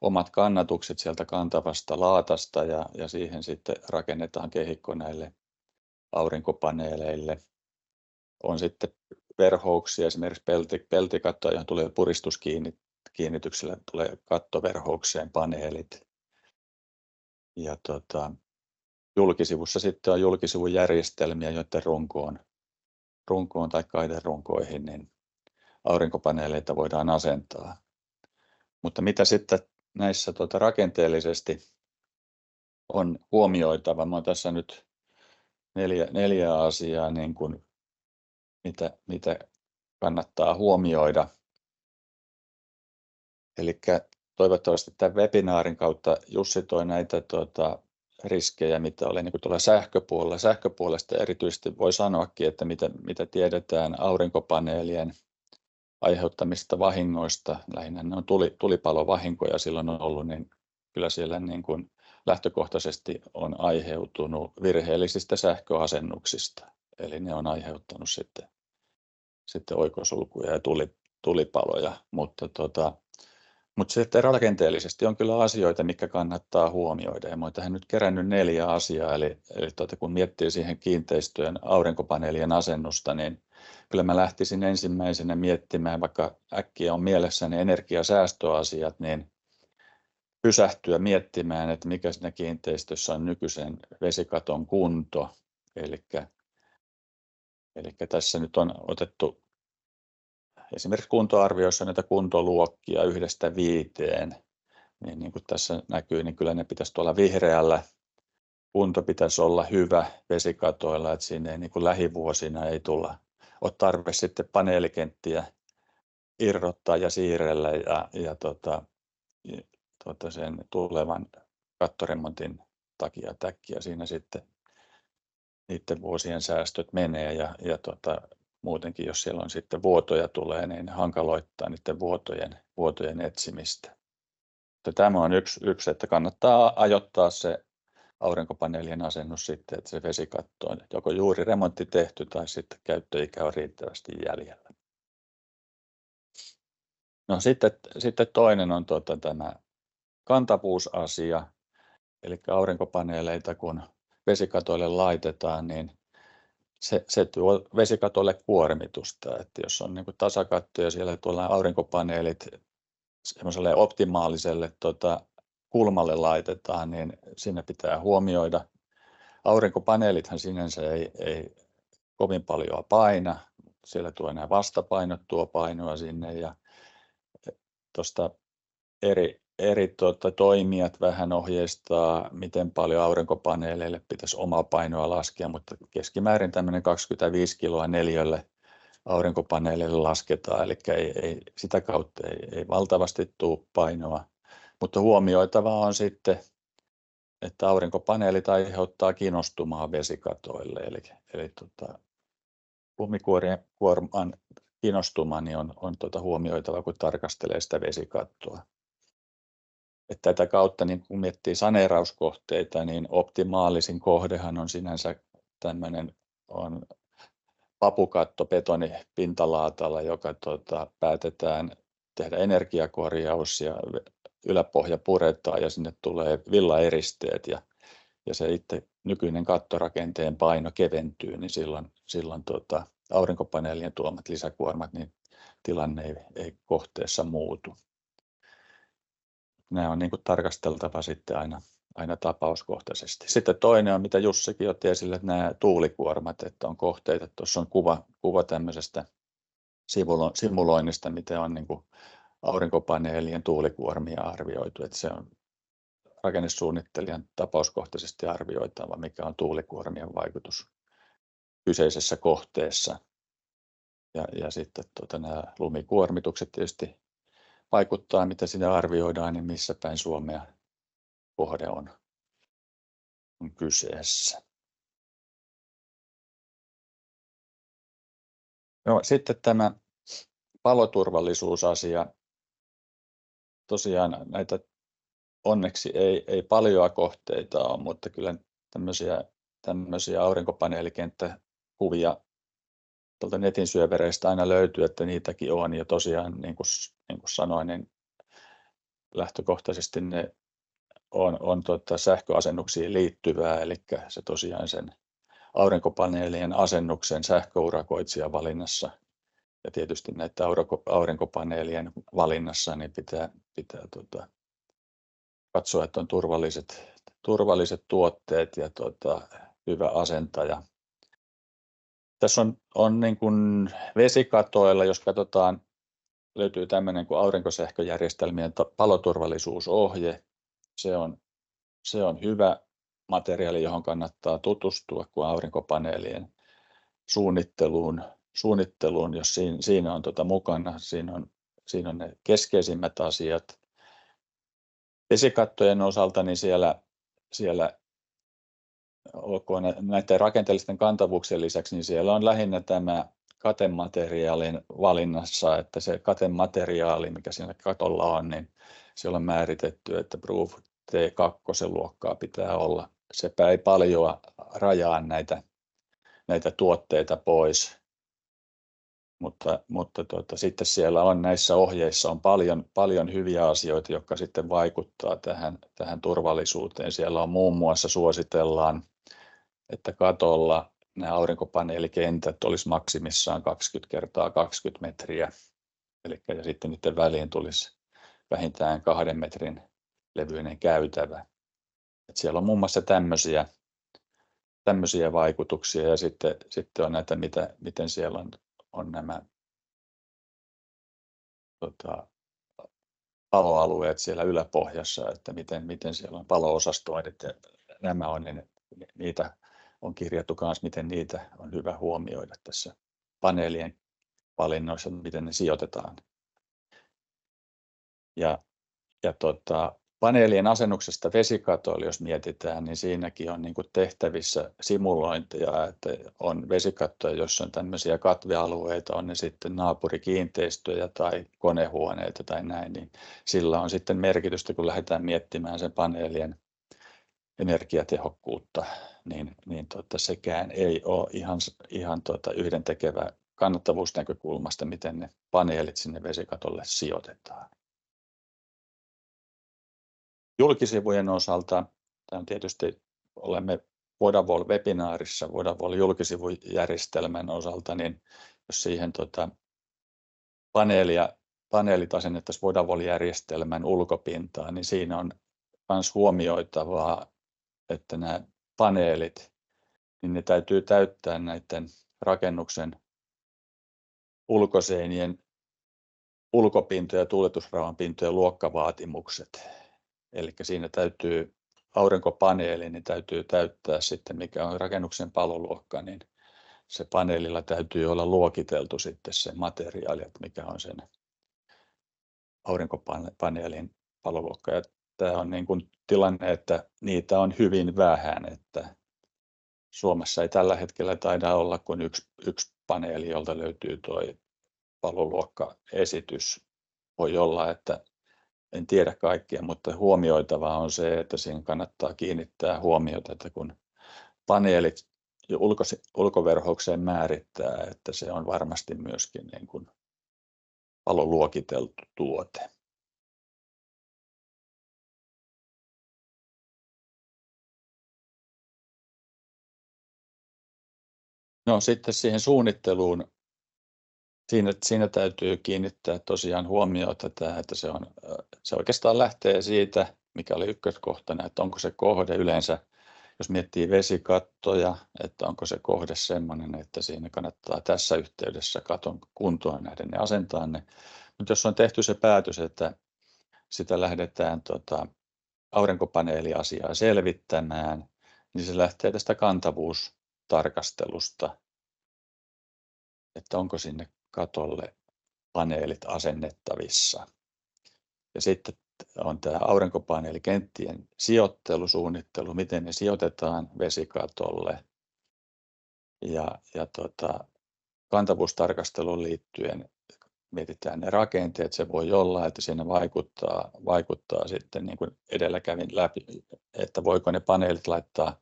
omat kannatukset sieltä kantavasta laatasta ja siihen sitten rakennetaan kehikko näille aurinkopaneeleille. On sitten verhouksia, esimerkiksi peltikatto, johon tulee puristuskiinnityksellä, tulee kattoverhoukseen paneelit. Ja julkisivussa sitten on julkisivujärjestelmiä, joiden runkoon tai kaiderunkoihin niin aurinkopaneeleita voidaan asentaa. Mutta mitä sitten näissä rakenteellisesti on huomioitava? Mä olen tässä nyt neljä asiaa, niin kuin, mitä kannattaa huomioida. Eli toivottavasti tämän webinaarin kautta Jussi toi näitä riskejä, mitä oli niin kuin tuolla sähköpuolella. Sähköpuolesta erityisesti voi sanoakin, että mitä tiedetään aurinkopaneelien aiheuttamista vahingoista. Lähinnä ne on tulipalovahinkoja silloin on ollut, niin kyllä siellä niin kuin lähtökohtaisesti on aiheutunut virheellisistä sähköasennuksista. Eli ne on aiheuttanut sitten oikosulkuja ja tulipaloja, mutta sitten rakenteellisesti on kyllä asioita, mitkä kannattaa huomioida. Ja mä oon tähän nyt kerännyt 4 asiaa, eli kun miettii siihen kiinteistöjen aurinkopaneelien asennusta, niin kyllä mä lähtisin ensimmäisenä miettimään, vaikka äkkiä on mielessäni energiasäästöasiat, niin pysähtyä miettimään, että mikä siinä kiinteistössä on nykyisen vesikaton kunto. Eli tässä nyt on otettu esimerkiksi kuntoarvioissa näitä kuntoluokkia 1–5, niin kuin tässä näkyy, niin kyllä ne pitäisi tuolla vihreällä. Kunto pitäisi olla hyvä vesikatoilla, että siinä ei niin kuin lähivuosina ei ole tarve sitten paneelikenttiä irrottaa ja siirrellä ja sen tulevan kattoremontin takia täkkiä siinä sitten niiden vuosien säästöt menee ja muutenkin, jos siellä on sitten vuotoja tulee, niin hankaloittaa niiden vuotojen etsimistä. Tämä on yksi, että kannattaa ajoittaa se aurinkopaneelien asennus sitten, että se vesikatto on joko juuri remontti tehty tai sitten käyttöikä on riittävästi jäljellä. No sitten toinen on tämä kantavuusasia. eli aurinkopaneeleita kun vesikatoille laitetaan, niin se tuo vesikatolle kuormitusta, että jos on niin kuin tasakatto ja siellä tuolla aurinkopaneelit semmoiselle optimaaliselle kulmalle laitetaan, niin siinä pitää huomioida. Aurinkopaneelithan sinänsä ei kovin paljon paina, siellä tuo nämä vastapainot tuo painoa sinne ja tuosta eri toimijat vähän ohjeistaa, miten paljon aurinkopaneeleille pitäisi omaa painoa laskea, mutta keskimäärin tämmöinen 25 kiloa neliölle aurinkopaneeleille lasketaan, eli sitä kautta ei valtavasti tule painoa, mutta huomioitavaa on sitten, että aurinkopaneelit aiheuttaa kinostumaa vesikatoille, eli lumikuorman kinostuma niin on huomioitava, kun tarkastelee sitä vesikattoa. Että tätä kautta, niin kun miettii saneerauskohteita, niin optimaalisin kohdehan on sinänsä tämmöinen on papukatto betonipintalaatalla, joka päätetään tehdä energiakorjaus ja yläpohja puretaan ja sinne tulee villaeristeet ja se itse nykyinen kattorakenteen paino keventyy, niin silloin aurinkopaneelien tuomat lisäkuormat, niin tilanne ei kohteessa muutu. Nämä on niin kuin tarkasteltava sitten aina tapauskohtaisesti. Sitten toinen on, mitä Jussikin otti esille, nämä tuulikuormat, että on kohteita. Tuossa on kuva tämmöisestä simuloinnista, miten on niin kuin aurinkopaneelien tuulikuormia arvioitu. Että se on rakennesuunnittelijan tapauskohtaisesti arvioitava, mikä on tuulikuormien vaikutus kyseisessä kohteessa. Ja sitten nämä lumikuormitukset tietysti vaikuttaa, mitä siinä arvioidaan, niin missä päin Suomea kohde on kyseessä. No, sitten tämä paloturvallisuusasia. Tosiaan näitä onneksi ei paljoa kohteita ole, mutta kyllä tämmöisiä aurinkopaneelikenttäkuvia tuolta netin syövereistä aina löytyy, että niitäkin on. Ja tosiaan, niin kuin sanoin, niin lähtökohtaisesti ne on sähköasennuksiin liittyvää, eli se tosiaan sen aurinkopaneelien asennuksen sähköurakoitsijan valinnassa ja tietysti näiden aurinkopaneelien valinnassa niin pitää katsoa, että on turvalliset tuotteet ja hyvä asentaja. Tässä on niin kuin vesikatoilla, jos katsotaan, löytyy tämmöinen kuin aurinkosähköjärjestelmien paloturvallisuususohje. Se on hyvä materiaali, johon kannattaa tutustua, kun aurinkopaneelien suunnitteluun, jos siinä on mukana. Siinä on ne keskeisimmät asiat. Vesikattojen osalta niin siellä olkoon näiden rakenteellisten kantavuuksien lisäksi, niin siellä on lähinnä tämä katemateriaalin valinnassa, että se katemateriaali, mikä siinä katolla on, niin siellä on määritetty, että Proof T2-luokkaa pitää olla. Sepä ei paljon rajaa näitä tuotteita pois, mutta sitten siellä on näissä ohjeissa on paljon hyviä asioita, jotka sitten vaikuttaa tähän turvallisuuteen. Siellä on muun muassa suositellaan, että katolla nämä aurinkopaneelikentät olisi maksimissaan 20 × 20 metriä, ja sitten niiden väliin tulisi vähintään 2 metrin levyinen käytävä. Että siellä on muun muassa tämmöisiä vaikutuksia ja sitten on näitä, miten siellä on nämä paloalueet siellä yläpohjassa, että miten siellä on palo-osastoinnit ja nämä on, niin niitä on kirjattu myös, miten niitä on hyvä huomioida tässä paneelien valinnoissa, miten ne sijoitetaan. Ja paneelien asennuksesta vesikatoille, jos mietitään, niin siinäkin on niin kuin tehtävissä simulointeja, että on vesikattoja, jossa on tämmöisiä katvealueita, on ne sitten naapurikiinteistöjä tai konehuoneita tai näin, niin sillä on sitten merkitystä, kun lähdetään miettimään sen paneelien energiatehokkuutta, niin sekään ei ole ihan yhdentekevä kannattavuusnäkökulmasta, miten ne paneelit sinne vesikatolle sijoitetaan. Julkisivujen osalta Tämä on tietysti, olemme Vodafone-webinaarissa Vodafone julkisivujärjestelmän osalta, niin jos siihen paneelit asennettaisiin Vodafone-järjestelmän ulkopintaan, niin siinä on myös huomioitavaa, että nämä paneelit, niin ne täytyy täyttää näiden rakennuksen ulkoseinien ulkopintojen ja tuuletusrauhan pintojen luokkavaatimukset. Eli siinä täytyy aurinkopaneeli, niin täytyy täyttää sitten, mikä on rakennuksen paloluokka, niin se paneelilla täytyy olla luokiteltu sitten se materiaali, että mikä on sen aurinkopaneelin paloluokka. Ja tämä on niin kuin tilanne, että niitä on hyvin vähän, että Suomessa ei tällä hetkellä taida olla kuin yksi paneeli, jolta löytyy tuo paloluokkaesitys. Voi olla, että en tiedä kaikkia, mutta huomioitavaa on se, että siihen kannattaa kiinnittää huomiota, että kun paneelit ulkoverhoukseen määrittää, että se on varmasti myöskin niin kuin paloluokiteltu tuote. No sitten siihen suunnitteluun, siinä täytyy kiinnittää tosiaan huomiota, että se oikeastaan lähtee siitä, mikä oli ykköskohtana, että onko se kohde yleensä, jos miettii vesikattoja, että onko se kohde sellainen, että siinä kannattaa tässä yhteydessä katon kuntoon nähden ne asentaa ne. Mutta jos on tehty se päätös, että sitä lähdetään aurinkopaneeliasiaa selvittämään, niin se lähtee tästä kantavuustarkastelusta, että onko sinne katolle paneelit asennettavissa. Ja sitten on tämä aurinkopaneelikenttien sijoittelusuunnittelu, miten ne sijoitetaan vesikatolle. Ja kantavuustarkasteluun liittyen mietitään ne rakenteet. Se voi olla, että siinä vaikuttaa sitten, niin kuin edellä kävin läpi, että voiko ne paneelit laittaa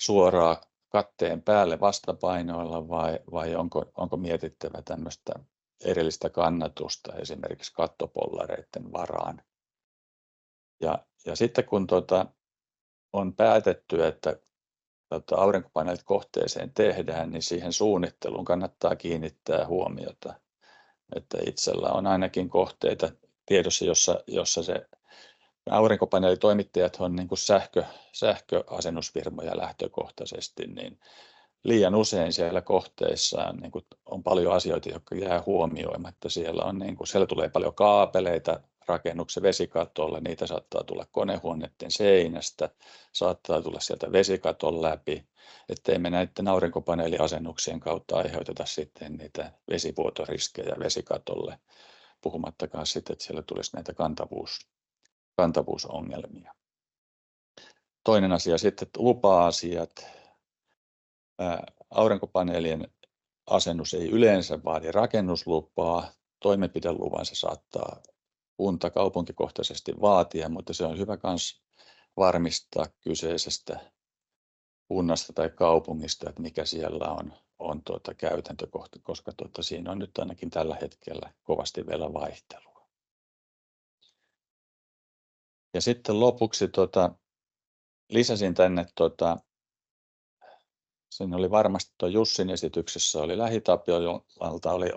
suoraan katteen päälle vastapainoilla vai onko mietittävä tämmöistä erillistä kannatusta esimerkiksi kattopollareiden varaan. Ja sitten kun on päätetty, että aurinkopaneelit kohteeseen tehdään, niin siihen suunnitteluun kannattaa kiinnittää huomiota. Että itsellä on ainakin kohteita tiedossa, jossa se aurinkopaneelitoimittajat on niin kuin sähköasennusfirmoja lähtökohtaisesti, niin liian usein siellä kohteissa niin kuin on paljon asioita, jotka jää huomioimatta. Siellä tulee paljon kaapeleita rakennuksen vesikatolle, niitä saattaa tulla konehuoneiden seinästä, saattaa tulla sieltä vesikaton läpi, ettei me näiden aurinkopaneeliasennuksien kautta aiheuteta sitten niitä vesivuotoriskejä vesikatolle, puhumattakaan sitten, että siellä tulisi näitä kantavuusongelmia. Toinen asia sitten, että lupa-asiat. Aurinkopaneelien asennus ei yleensä vaadi rakennuslupaa. Toimenpideluvan se saattaa kunta kaupunkikohtaisesti vaatia, mutta se on hyvä myös varmistaa kyseisestä kunnasta tai kaupungista, että mikä siellä on käytäntökohta, koska siinä on nyt ainakin tällä hetkellä kovasti vielä vaihtelua. Ja sitten lopuksi lisäsin tänne, siinä oli varmasti Jussin esityksessä, oli LähiTapiolalta oli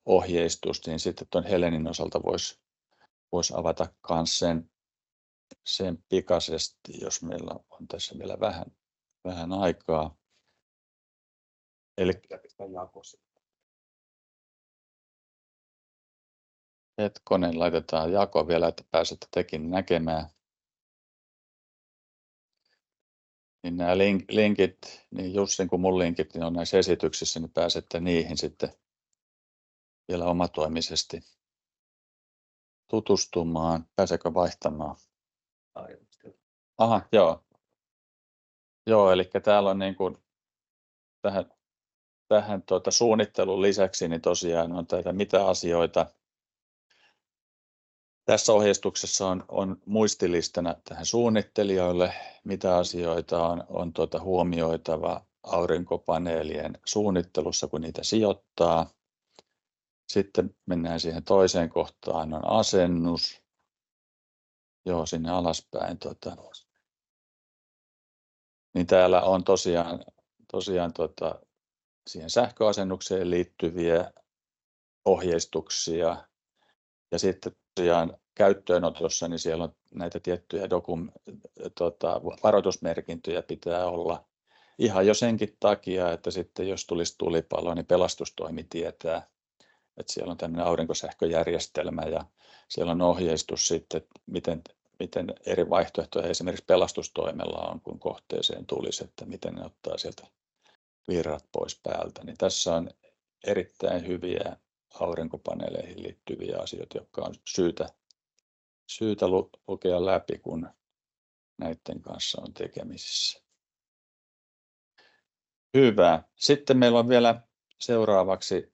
ohjeistus, niin sitten tuon Helenin osalta voisi avata myös sen pikaisesti, jos meillä on tässä vielä vähän aikaa. Eli hetkonen, laitetaan jako vielä, että pääsette tekin näkemään. Niin nämä linkit, niin Jussin kuin mun linkit, niin on näissä esityksissä, niin pääsette niihin sitten vielä omatoimisesti tutustumaan. Pääseekö vaihtamaan? Aha, joo. Joo, eli täällä on niin kuin tähän suunnittelun lisäksi, niin tosiaan on mitä asioita. Tässä ohjeistuksessa on muistilistana tähän suunnittelijoille, mitä asioita on huomioitava aurinkopaneelien suunnittelussa, kun niitä sijoittaa. Sitten mennään siihen toiseen kohtaan, on asennus. Joo, sinne alaspäin. niin täällä on tosiaan siihen sähköasennukseen liittyviä ohjeistuksia. Ja sitten tosiaan käyttöönotossa, niin siellä on näitä tiettyjä varoitusmerkintöjä pitää olla. Ihan jo senkin takia, että sitten jos tulisi tulipalo, niin pelastustoimi tietää, että siellä on tämmöinen aurinkosähköjärjestelmä ja siellä on ohjeistus sitten, miten eri vaihtoehtoja esimerkiksi pelastustoimella on, kun kohteeseen tulisi, että miten ne ottaa sieltä virrat pois päältä. Niin tässä on erittäin hyviä aurinkopaneeleihin liittyviä asioita, jotka on syytä lukea läpi, kun näiden kanssa on tekemisissä. Hyvä. Sitten meillä on vielä seuraavaksi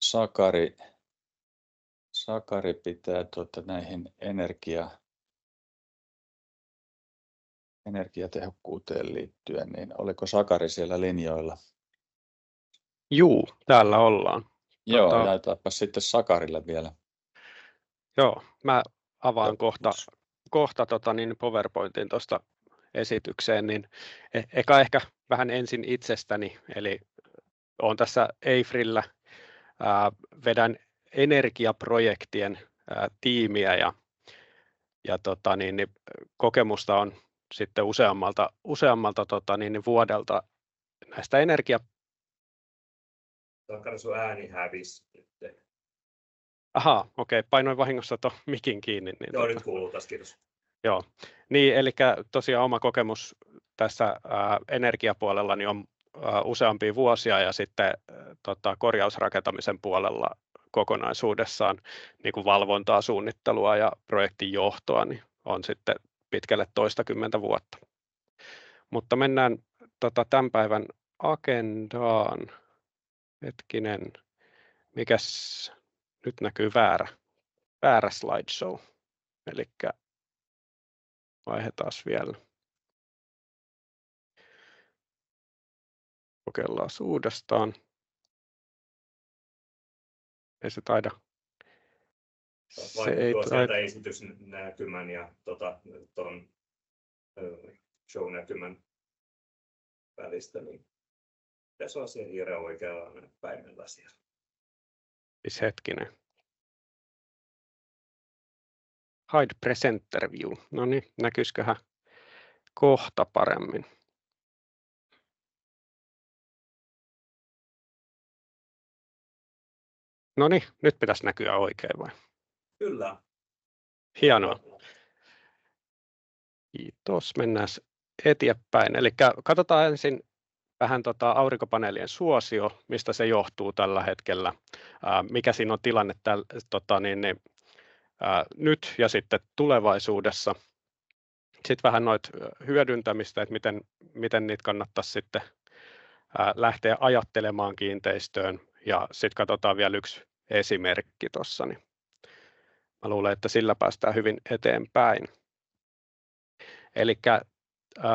Sakari. Sakari pitää näihin energiatehokkuuteen liittyen, niin oliko Sakari siellä linjoilla? Juu, täällä ollaan. Joo, jaetaanpa sitten Sakarille vielä. Joo, mä avaan kohta PowerPointin tuosta esitykseen, niin eka ehkä vähän ensin itsestäni, eli olen tässä EIFRillä, vedän energiaprojektien tiimiä ja kokemusta on sitten useammalta vuodelta näistä Sakari, sun ääni hävisi nyt. Ahaa, okei, painoin vahingossa tuon mikin kiinni. Niin joo, nyt kuuluu taas, kiitos. Joo, niin eli tosiaan oma kokemus tässä energiapuolella niin on useampia vuosia ja sitten korjausrakentamisen puolella kokonaisuudessaan niin kuin valvontaa, suunnittelua ja projektin johtoa niin on sitten pitkälle toistakymmentä vuotta. Mutta mennään tämän päivän agendaan. Hetkinen, mikäs nyt näkyy väärä slideshow, eli vaihdetaan vielä. Kokeillaan uudestaan. Ei se taida. Se ei taida esitysnäkymän ja tuon show-näkymän välistä, niin tässä on siellä hiiren oikealla päivällä siellä. Siis hetkinen. Hide presenter view. No niin, näkyisiköhän kohta paremmin. No niin, nyt pitäisi näkyä oikein vai? Kyllä. Hienoa. Kiitos, mennään eteenpäin. Eli katsotaan ensin vähän aurinkopaneelien suosio, mistä se johtuu tällä hetkellä, mikä siinä on tilanne nyt ja sitten tulevaisuudessa. Sitten vähän noita hyödyntämistä, että miten niitä kannattaisi sitten lähteä ajattelemaan kiinteistöön ja sitten katsotaan vielä yksi esimerkki tuossa. Niin mä luulen, että sillä päästään hyvin eteenpäin. Eli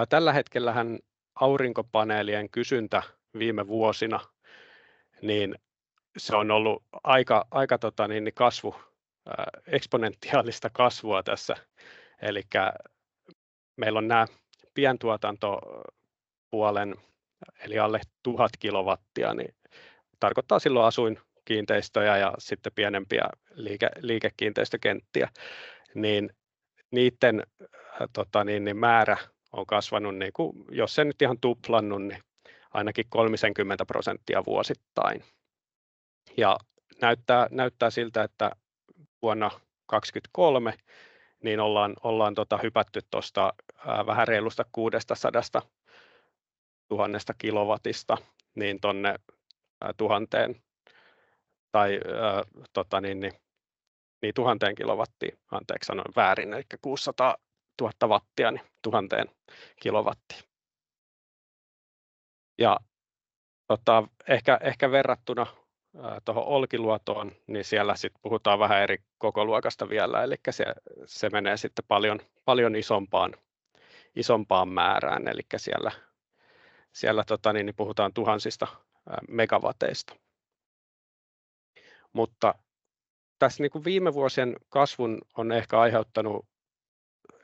tällä hetkellähän aurinkopaneelien kysyntä viime vuosina, niin se on ollut aika eksponentiaalista kasvua tässä. Eli meillä on nämä pientuotantopuolen, eli alle 1000 kilowattia, niin tarkoittaa silloin asuinkiinteistöjä ja sitten pienempiä liikekiinteistökenttiä, niin niiden määrä on kasvanut, niin kuin, jos se nyt ihan tuplannut, niin ainakin 30% vuosittain. Ja näyttää siltä, että vuonna 2023 niin ollaan hypätty tuosta vähän reilusta 600 000 kilowattista niin tuonne 1000 tai 1000 kilowattiin, anteeksi sanoin väärin, eli 600 000 wattia niin 1000 kilowattiin. Ja ehkä verrattuna tuohon Olkiluotoon, niin siellä sitten puhutaan vähän eri kokoluokasta vielä, eli se menee sitten paljon isompaan määrään, eli siellä puhutaan tuhansista megawateista. Mutta tässä niin kuin viime vuosien kasvun on ehkä aiheuttanut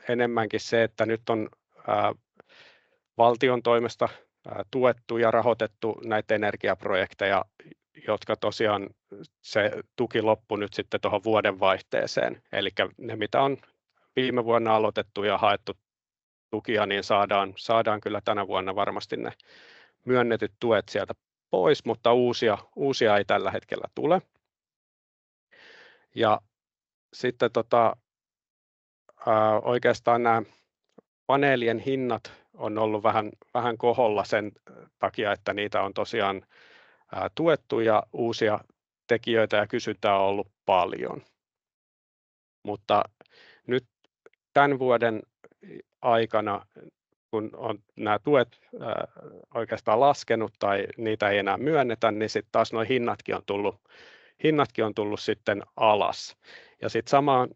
enemmänkin se, että nyt on valtion toimesta tuettu ja rahoitettu näitä energiaprojekteja, jotka tosiaan se tuki loppui nyt sitten tuohon vuodenvaihteeseen. Eli ne, mitä on viime vuonna aloitettu ja haettu tukia, niin saadaan kyllä tänä vuonna varmasti ne myönnetyt tuet sieltä pois, mutta uusia ei tällä hetkellä tule. Ja sitten oikeastaan nämä paneelien hinnat on ollut vähän koholla sen takia, että niitä on tosiaan tuettu ja uusia tekijöitä ja kysyntää on ollut paljon. Mutta nyt tämän vuoden aikana, kun on nämä tuet oikeastaan laskenut tai niitä ei enää myönnetä, niin sitten taas nuo hinnatkin on tullut sitten alas. Ja sitten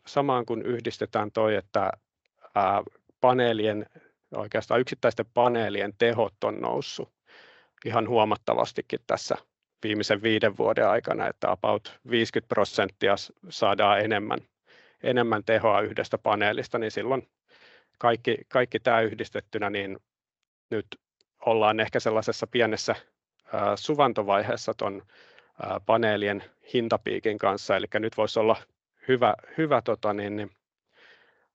samaan kun yhdistetään toi, että oikeastaan yksittäisten paneelien tehot on noussut ihan huomattavastikin tässä viimeisen 5 vuoden aikana, että about 50% saadaan enemmän tehoa yhdestä paneelista, niin silloin kaikki tämä yhdistettynä, niin nyt ollaan ehkä sellaisessa pienessä suvantovaiheessa tuon paneelien hintapiikin kanssa, eli nyt voisi olla hyvä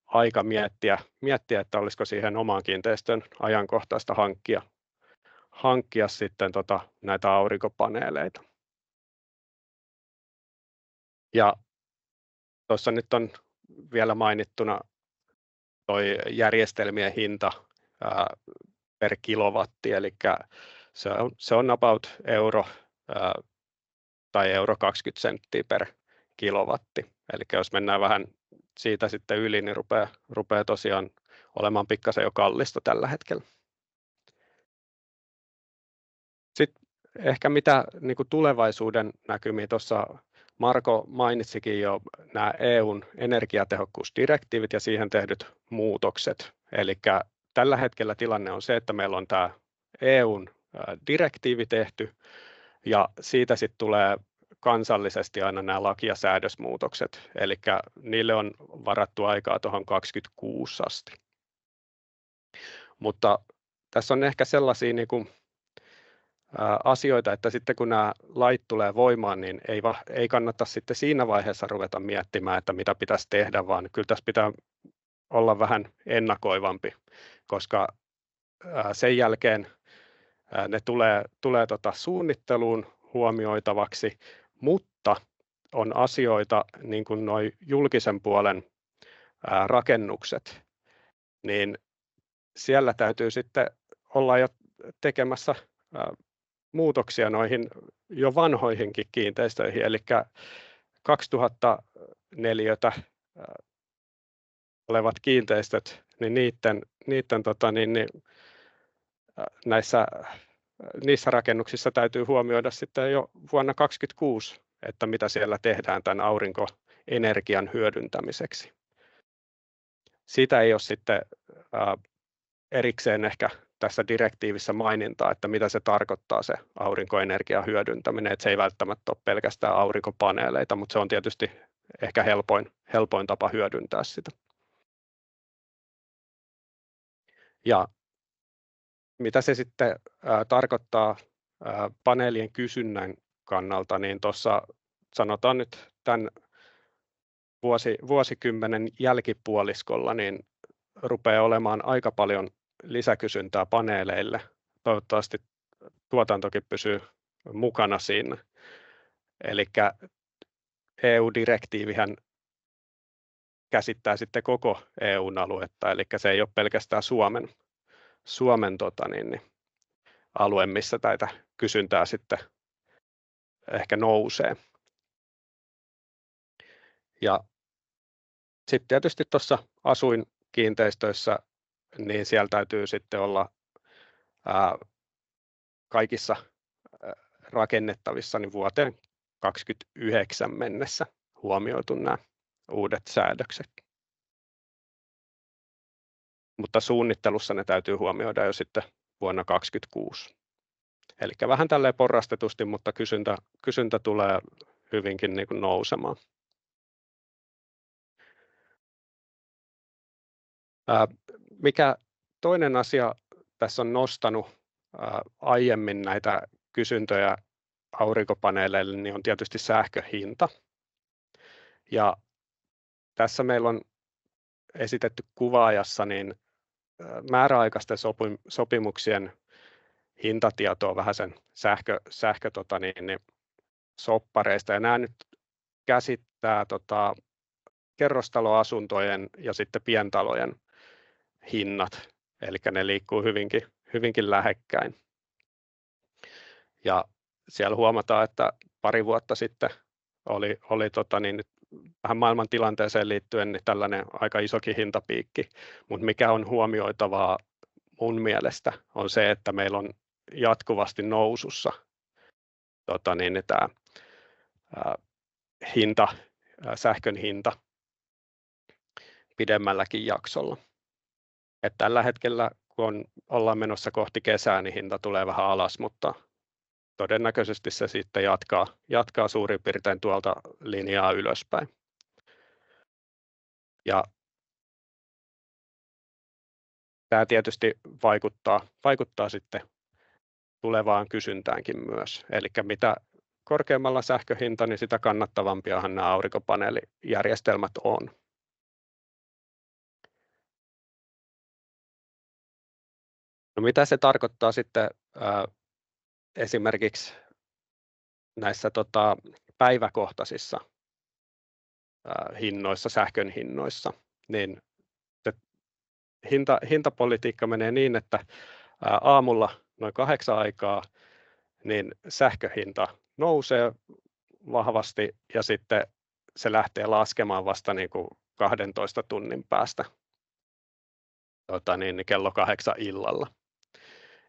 aika miettiä, että olisiko siihen omaan kiinteistön ajankohtaista hankkia sitten näitä aurinkopaneeleita. Ja tuossa nyt on vielä mainittuna toi järjestelmien hinta per kilowatti, eli se on about euro tai euro 20 senttiä per kilowatti. Eli jos mennään vähän siitä sitten yli, niin rupeaa tosiaan olemaan pikkasen jo kallista tällä hetkellä. Sitten ehkä mitä niin kuin tulevaisuuden näkymiä tuossa Marko mainitsikin jo nämä EUn energiatehokkuusdirektiivit ja siihen tehdyt muutokset. Eli tällä hetkellä tilanne on se, että meillä on tämä EUn direktiivi tehty ja siitä sitten tulee kansallisesti aina nämä laki- ja säädösmuutokset. Eli niille on varattu aikaa tuohon 2026 asti. Mutta tässä on ehkä sellaisia niin kuin asioita, että sitten kun nämä lait tulee voimaan, niin ei kannata sitten siinä vaiheessa ruveta miettimään, että mitä pitäisi tehdä, vaan kyllä tässä pitää olla vähän ennakoivampi, koska sen jälkeen ne tulee suunnitteluun huomioitavaksi, mutta on asioita, niin kuin nuo julkisen puolen rakennukset, niin siellä täytyy sitten olla jo tekemässä muutoksia noihin jo vanhoihinkin kiinteistöihin, eli 2000 neliötä olevat kiinteistöt, niin niissä rakennuksissa täytyy huomioida sitten jo vuonna 2026, että mitä siellä tehdään tämän aurinkoenergian hyödyntämiseksi. Siitä ei ole sitten erikseen ehkä tässä direktiivissä mainintaa, että mitä se tarkoittaa se aurinkoenergian hyödyntäminen, että se ei välttämättä ole pelkästään aurinkopaneeleita, mutta se on tietysti ehkä helpoin tapa hyödyntää sitä. Ja mitä se sitten tarkoittaa paneelien kysynnän kannalta, niin tuossa sanotaan nyt tämän vuosikymmenen jälkipuoliskolla, niin rupeaa olemaan aika paljon lisäkysyntää paneeleille. Toivottavasti tuotantokin pysyy mukana siinä. Eli EU-direktiivihän käsittää sitten koko EUn aluetta, eli se ei ole pelkästään Suomen alue, missä tätä kysyntää sitten ehkä nousee. Ja sitten tietysti tuossa asuinkiinteistöissä, niin siellä täytyy sitten olla kaikissa rakennettavissa niin vuoteen 2029 mennessä huomioitu nämä uudet säädökset. Mutta suunnittelussa ne täytyy huomioida jo sitten vuonna 2026. Eli vähän tälleen porrastetusti, mutta kysyntä tulee hyvinkin niin kuin nousemaan. Mikä toinen asia tässä on nostanut aiemmin näitä kysyntöjä aurinkopaneeleille, niin on tietysti sähköhinta. Ja tässä meillä on esitetty kuvaajassa niin määräaikaisten sopimuksien hintatietoa vähän sen soppareista. Ja nämä nyt käsittää kerrostaloasuntojen ja sitten pientalojen hinnat, eli ne liikkuu hyvinkin lähekkäin. Ja siellä huomataan, että pari vuotta sitten oli vähän maailman tilanteeseen liittyen niin tällainen aika isokin hintapiikki, mutta mikä on huomioitavaa mun mielestä on se, että meillä on jatkuvasti nousussa tämä sähkön hinta pidemmälläkin jaksolla. Et tällä hetkellä, kun ollaan menossa kohti kesää, niin hinta tulee vähän alas, mutta todennäköisesti se sitten jatkaa suurin piirtein tuolta linjaa ylöspäin. Ja tämä tietysti vaikuttaa sitten tulevaan kysyntäänkin myös. Eli mitä korkeammalla sähköhinta, niin sitä kannattavampiahan nämä aurinkopaneelijärjestelmät on. No mitä se tarkoittaa sitten esimerkiksi näissä päiväkohtaisissa hinnoissa, sähkön hinnoissa, niin se hintapolitiikka menee niin, että aamulla noin 8 aikaa niin sähköhinta nousee vahvasti ja sitten se lähtee laskemaan vasta niin kuin 12 tunnin päästä kello 8 illalla.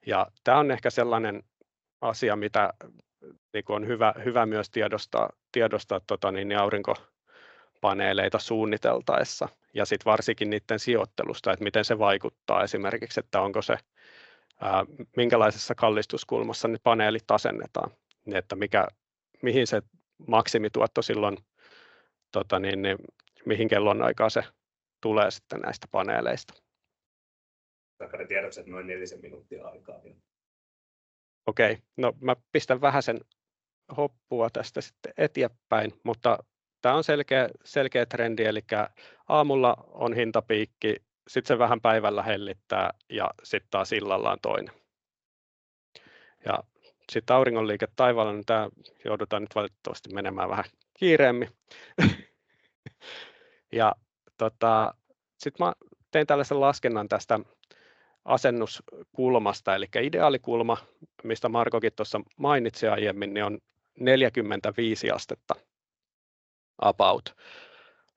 Ja tämä on ehkä sellainen asia, mitä niin on hyvä myös tiedostaa aurinkopaneeleita suunniteltaessa ja sitten varsinkin niiden sijoittelusta, että miten se vaikuttaa esimerkiksi, että onko se minkälaisessa kallistuskulmassa ne paneelit asennetaan, niin että mihin se maksimituotto silloin, mihin kellonaikaan se tulee sitten näistä paneeleista. Vaikka tiedokset noin 4 minuuttia aikaa. Okei, no mä pistän vähän sen hoppua tästä sitten eteenpäin, mutta tämä on selkeä trendi, eli aamulla on hintapiikki, sitten se vähän päivällä hellittää ja sitten taas illalla on toinen. Ja sitten auringonliike taivaalla, niin tämä joudutaan nyt valitettavasti menemään vähän kiireemmin. Ja sitten mä tein tällaisen laskennan tästä asennuskulmasta, eli ideaalikulma, mistä Markokin tuossa mainitsi aiemmin, niin on 45 astetta about.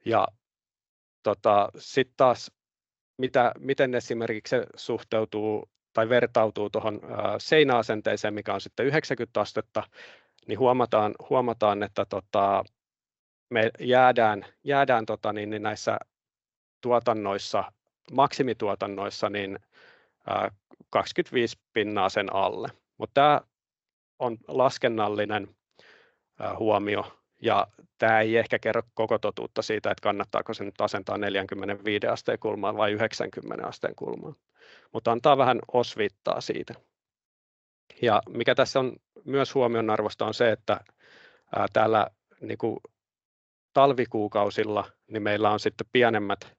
Ja sitten taas, miten esimerkiksi se suhteutuu tai vertautuu tuohon seinäasenteeseen, mikä on sitten 90 astetta, niin huomataan että me jäädään näissä tuotannoissa, maksimituotannoissa, niin 25% sen alle. Mutta tämä on laskennallinen huomio, ja tämä ei ehkä kerro koko totuutta siitä, että kannattaako se nyt asentaa 45 asteen kulmaan vai 90 asteen kulmaan. Mutta antaa vähän osviittaa siitä. Ja mikä tässä on myös huomionarvoista on se, että täällä niin kuin talvikuukausilla niin meillä on sitten pienemmät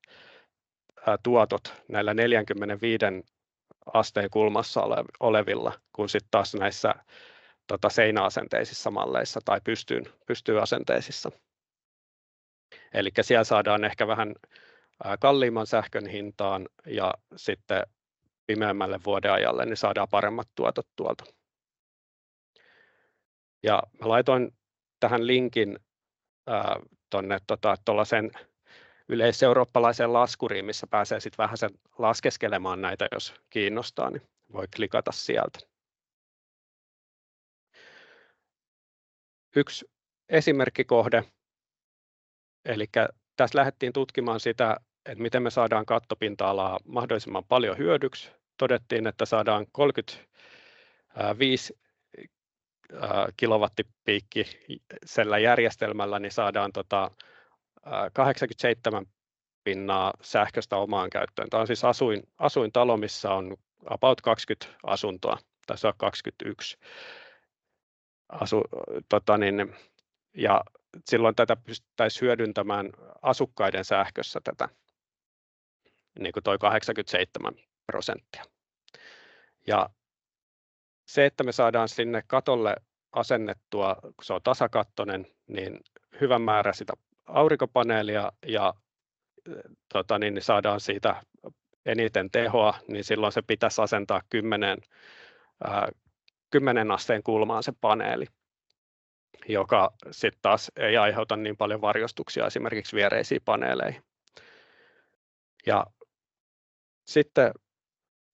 tuotot näillä 45 asteen kulmassa olevilla kuin sitten taas näissä seinäasenteisissa malleissa tai pystyasenteisissa. Eli siellä saadaan ehkä vähän kalliimman sähkön hintaan ja sitten pimeämmälle vuodenajalle niin saadaan paremmat tuotot tuolta. Ja mä laitoin tähän linkin tuonne tuollaisen yleiseurooppalaiseen laskuriin, missä pääsee sitten vähän sen laskeskelemaan näitä, jos kiinnostaa, niin voi klikata sieltä. Yksi esimerkkikohde, eli tässä lähdettiin tutkimaan sitä, että miten me saadaan kattopinta-alaa mahdollisimman paljon hyödyksi. Todettiin, että saadaan 35 kilowattipiikkisellä järjestelmällä, niin saadaan 87% sähköstä omaan käyttöön. Tämä on siis asuintalo, missä on about 20 asuntoa, taisi olla 21 ja silloin tätä pystyttäisiin hyödyntämään asukkaiden sähkössä tätä, niin kuin toi 87%. Ja se, että me saadaan sinne katolle asennettua, kun se on tasakattoinen, niin hyvän määrä sitä aurinkopaneelia ja niin saadaan siitä eniten tehoa, niin silloin se pitäisi asentaa 10 asteen kulmaan se paneeli, joka sitten taas ei aiheuta niin paljon varjostuksia esimerkiksi viereisiin paneeleihin. Ja sitten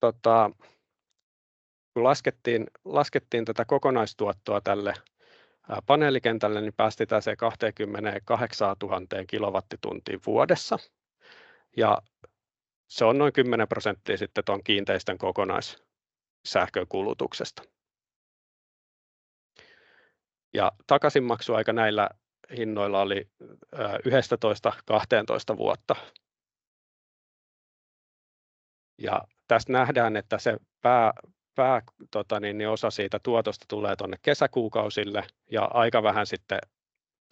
kun laskettiin tätä kokonaistuottoa tälle paneelikentälle, niin päästetään se 28 000 kilowattituntiin vuodessa. Ja se on noin 10% sitten tuon kiinteistön kokonaissähkökulutuksesta. Ja takaisinmaksuaika näillä hinnoilla oli 11-12 vuotta. Ja tästä nähdään, että se osa siitä tuotosta tulee tuonne kesäkuukausille ja aika vähän sitten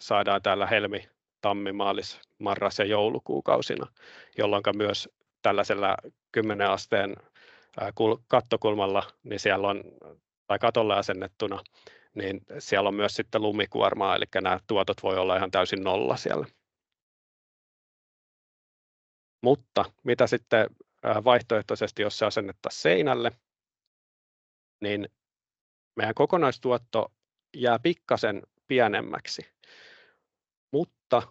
saadaan täällä helmi, tammi, maalis, marras ja joulukuukausina, jolloin myös tällaisella 10 asteen kattokulmalla, niin siellä on, tai katolle asennettuna, niin siellä on myös sitten lumikuormaa, eli nämä tuotot voi olla ihan täysin nolla siellä. Mutta mitä sitten vaihtoehtoisesti, jos se asennettaisiin seinälle, niin meidän kokonaistuotto jää pikkasen pienemmäksi, mutta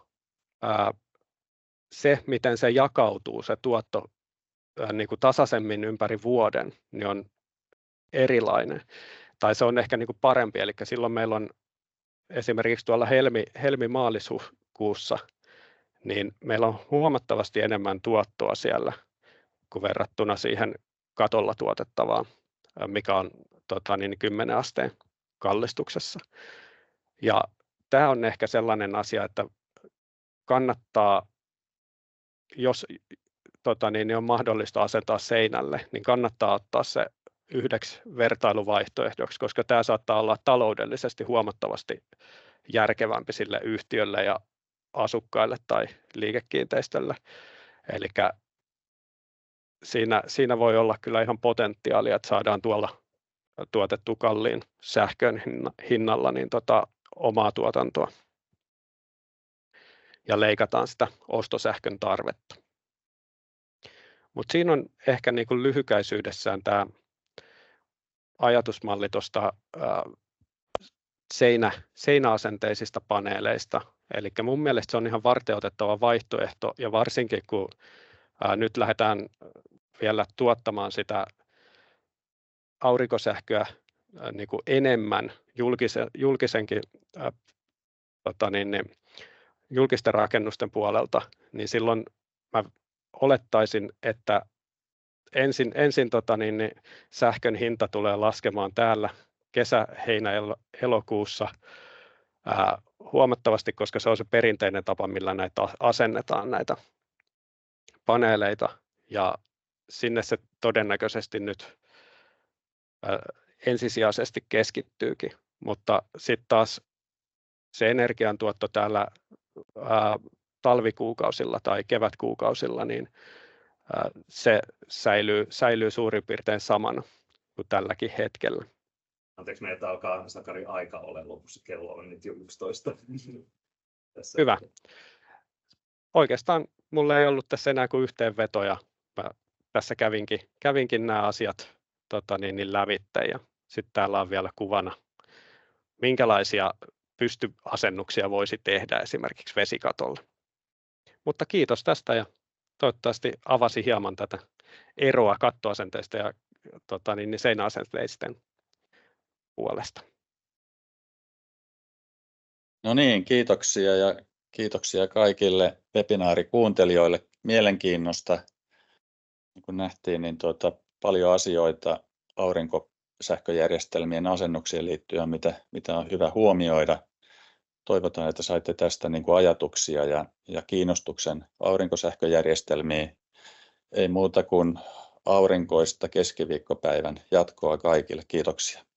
se, miten se jakautuu, se tuotto niin kuin tasaisemmin ympäri vuoden, niin on erilainen. Tai se on ehkä niin kuin parempi, eli silloin meillä on esimerkiksi tuolla helmi-maaliskuussa, niin meillä on huomattavasti enemmän tuottoa siellä kuin verrattuna siihen katolla tuotettavaan, mikä on 10 asteen kallistuksessa. Ja tämä on ehkä sellainen asia, että kannattaa, jos on mahdollista asentaa seinälle, niin kannattaa ottaa se yhdeksi vertailuvaihtoehdoksi, koska tämä saattaa olla taloudellisesti huomattavasti järkevämpi sille yhtiölle ja asukkaille tai liikekiinteistölle. Eli siinä voi olla kyllä ihan potentiaalia, että saadaan tuolla tuotettu kalliin sähkön hinnalla niin omaa tuotantoa ja leikataan sitä ostosähkön tarvetta. Mutta siinä on ehkä niin kuin lyhykäisyydessään tämä ajatusmalli tuosta seinäasenteisista paneeleista. Eli mun mielestä se on ihan varteenotettava vaihtoehto, ja varsinkin kun nyt lähdetään vielä tuottamaan sitä aurinkosähköä niin kuin enemmän julkisten rakennusten puolelta, niin silloin mä olettaisin, että ensin sähkön hinta tulee laskemaan täällä kesä-, heinä-, elokuussa huomattavasti, koska se on se perinteinen tapa, millä näitä asennetaan näitä paneeleita, ja sinne se todennäköisesti nyt ensisijaisesti keskittyykin, mutta sitten taas se energiantuotto täällä talvikuukausilla tai kevätkuukausilla, niin se säilyy suurin piirtein samana kuin tälläkin hetkellä. Anteeksi, meitä alkaa Sakari aika ole lopussa, kello on nyt jo 11. Hyvä. Oikeastaan mulla ei ollut tässä enää kuin yhteenveto, ja mä tässä kävinkin nämä asiat lävitse, ja sitten täällä on vielä kuvana, minkälaisia pystyasennuksia voisi tehdä esimerkiksi vesikatolle. Mutta kiitos tästä, ja toivottavasti avasi hieman tätä eroa kattoasenteista ja seinäasenteisten puolesta. No niin, kiitoksia, ja kiitoksia kaikille webinaarikuuntelijoille mielenkiinnosta. Niin kuin nähtiin, niin paljon asioita aurinkosähköjärjestelmien asennuksiin liittyen, mitä on hyvä huomioida. Toivotaan, että saitte tästä niin kuin ajatuksia ja kiinnostuksen aurinkosähköjärjestelmiin. Ei muuta kuin aurinkoista keskiviikkopäivän jatkoa kaikille. Kiitoksia.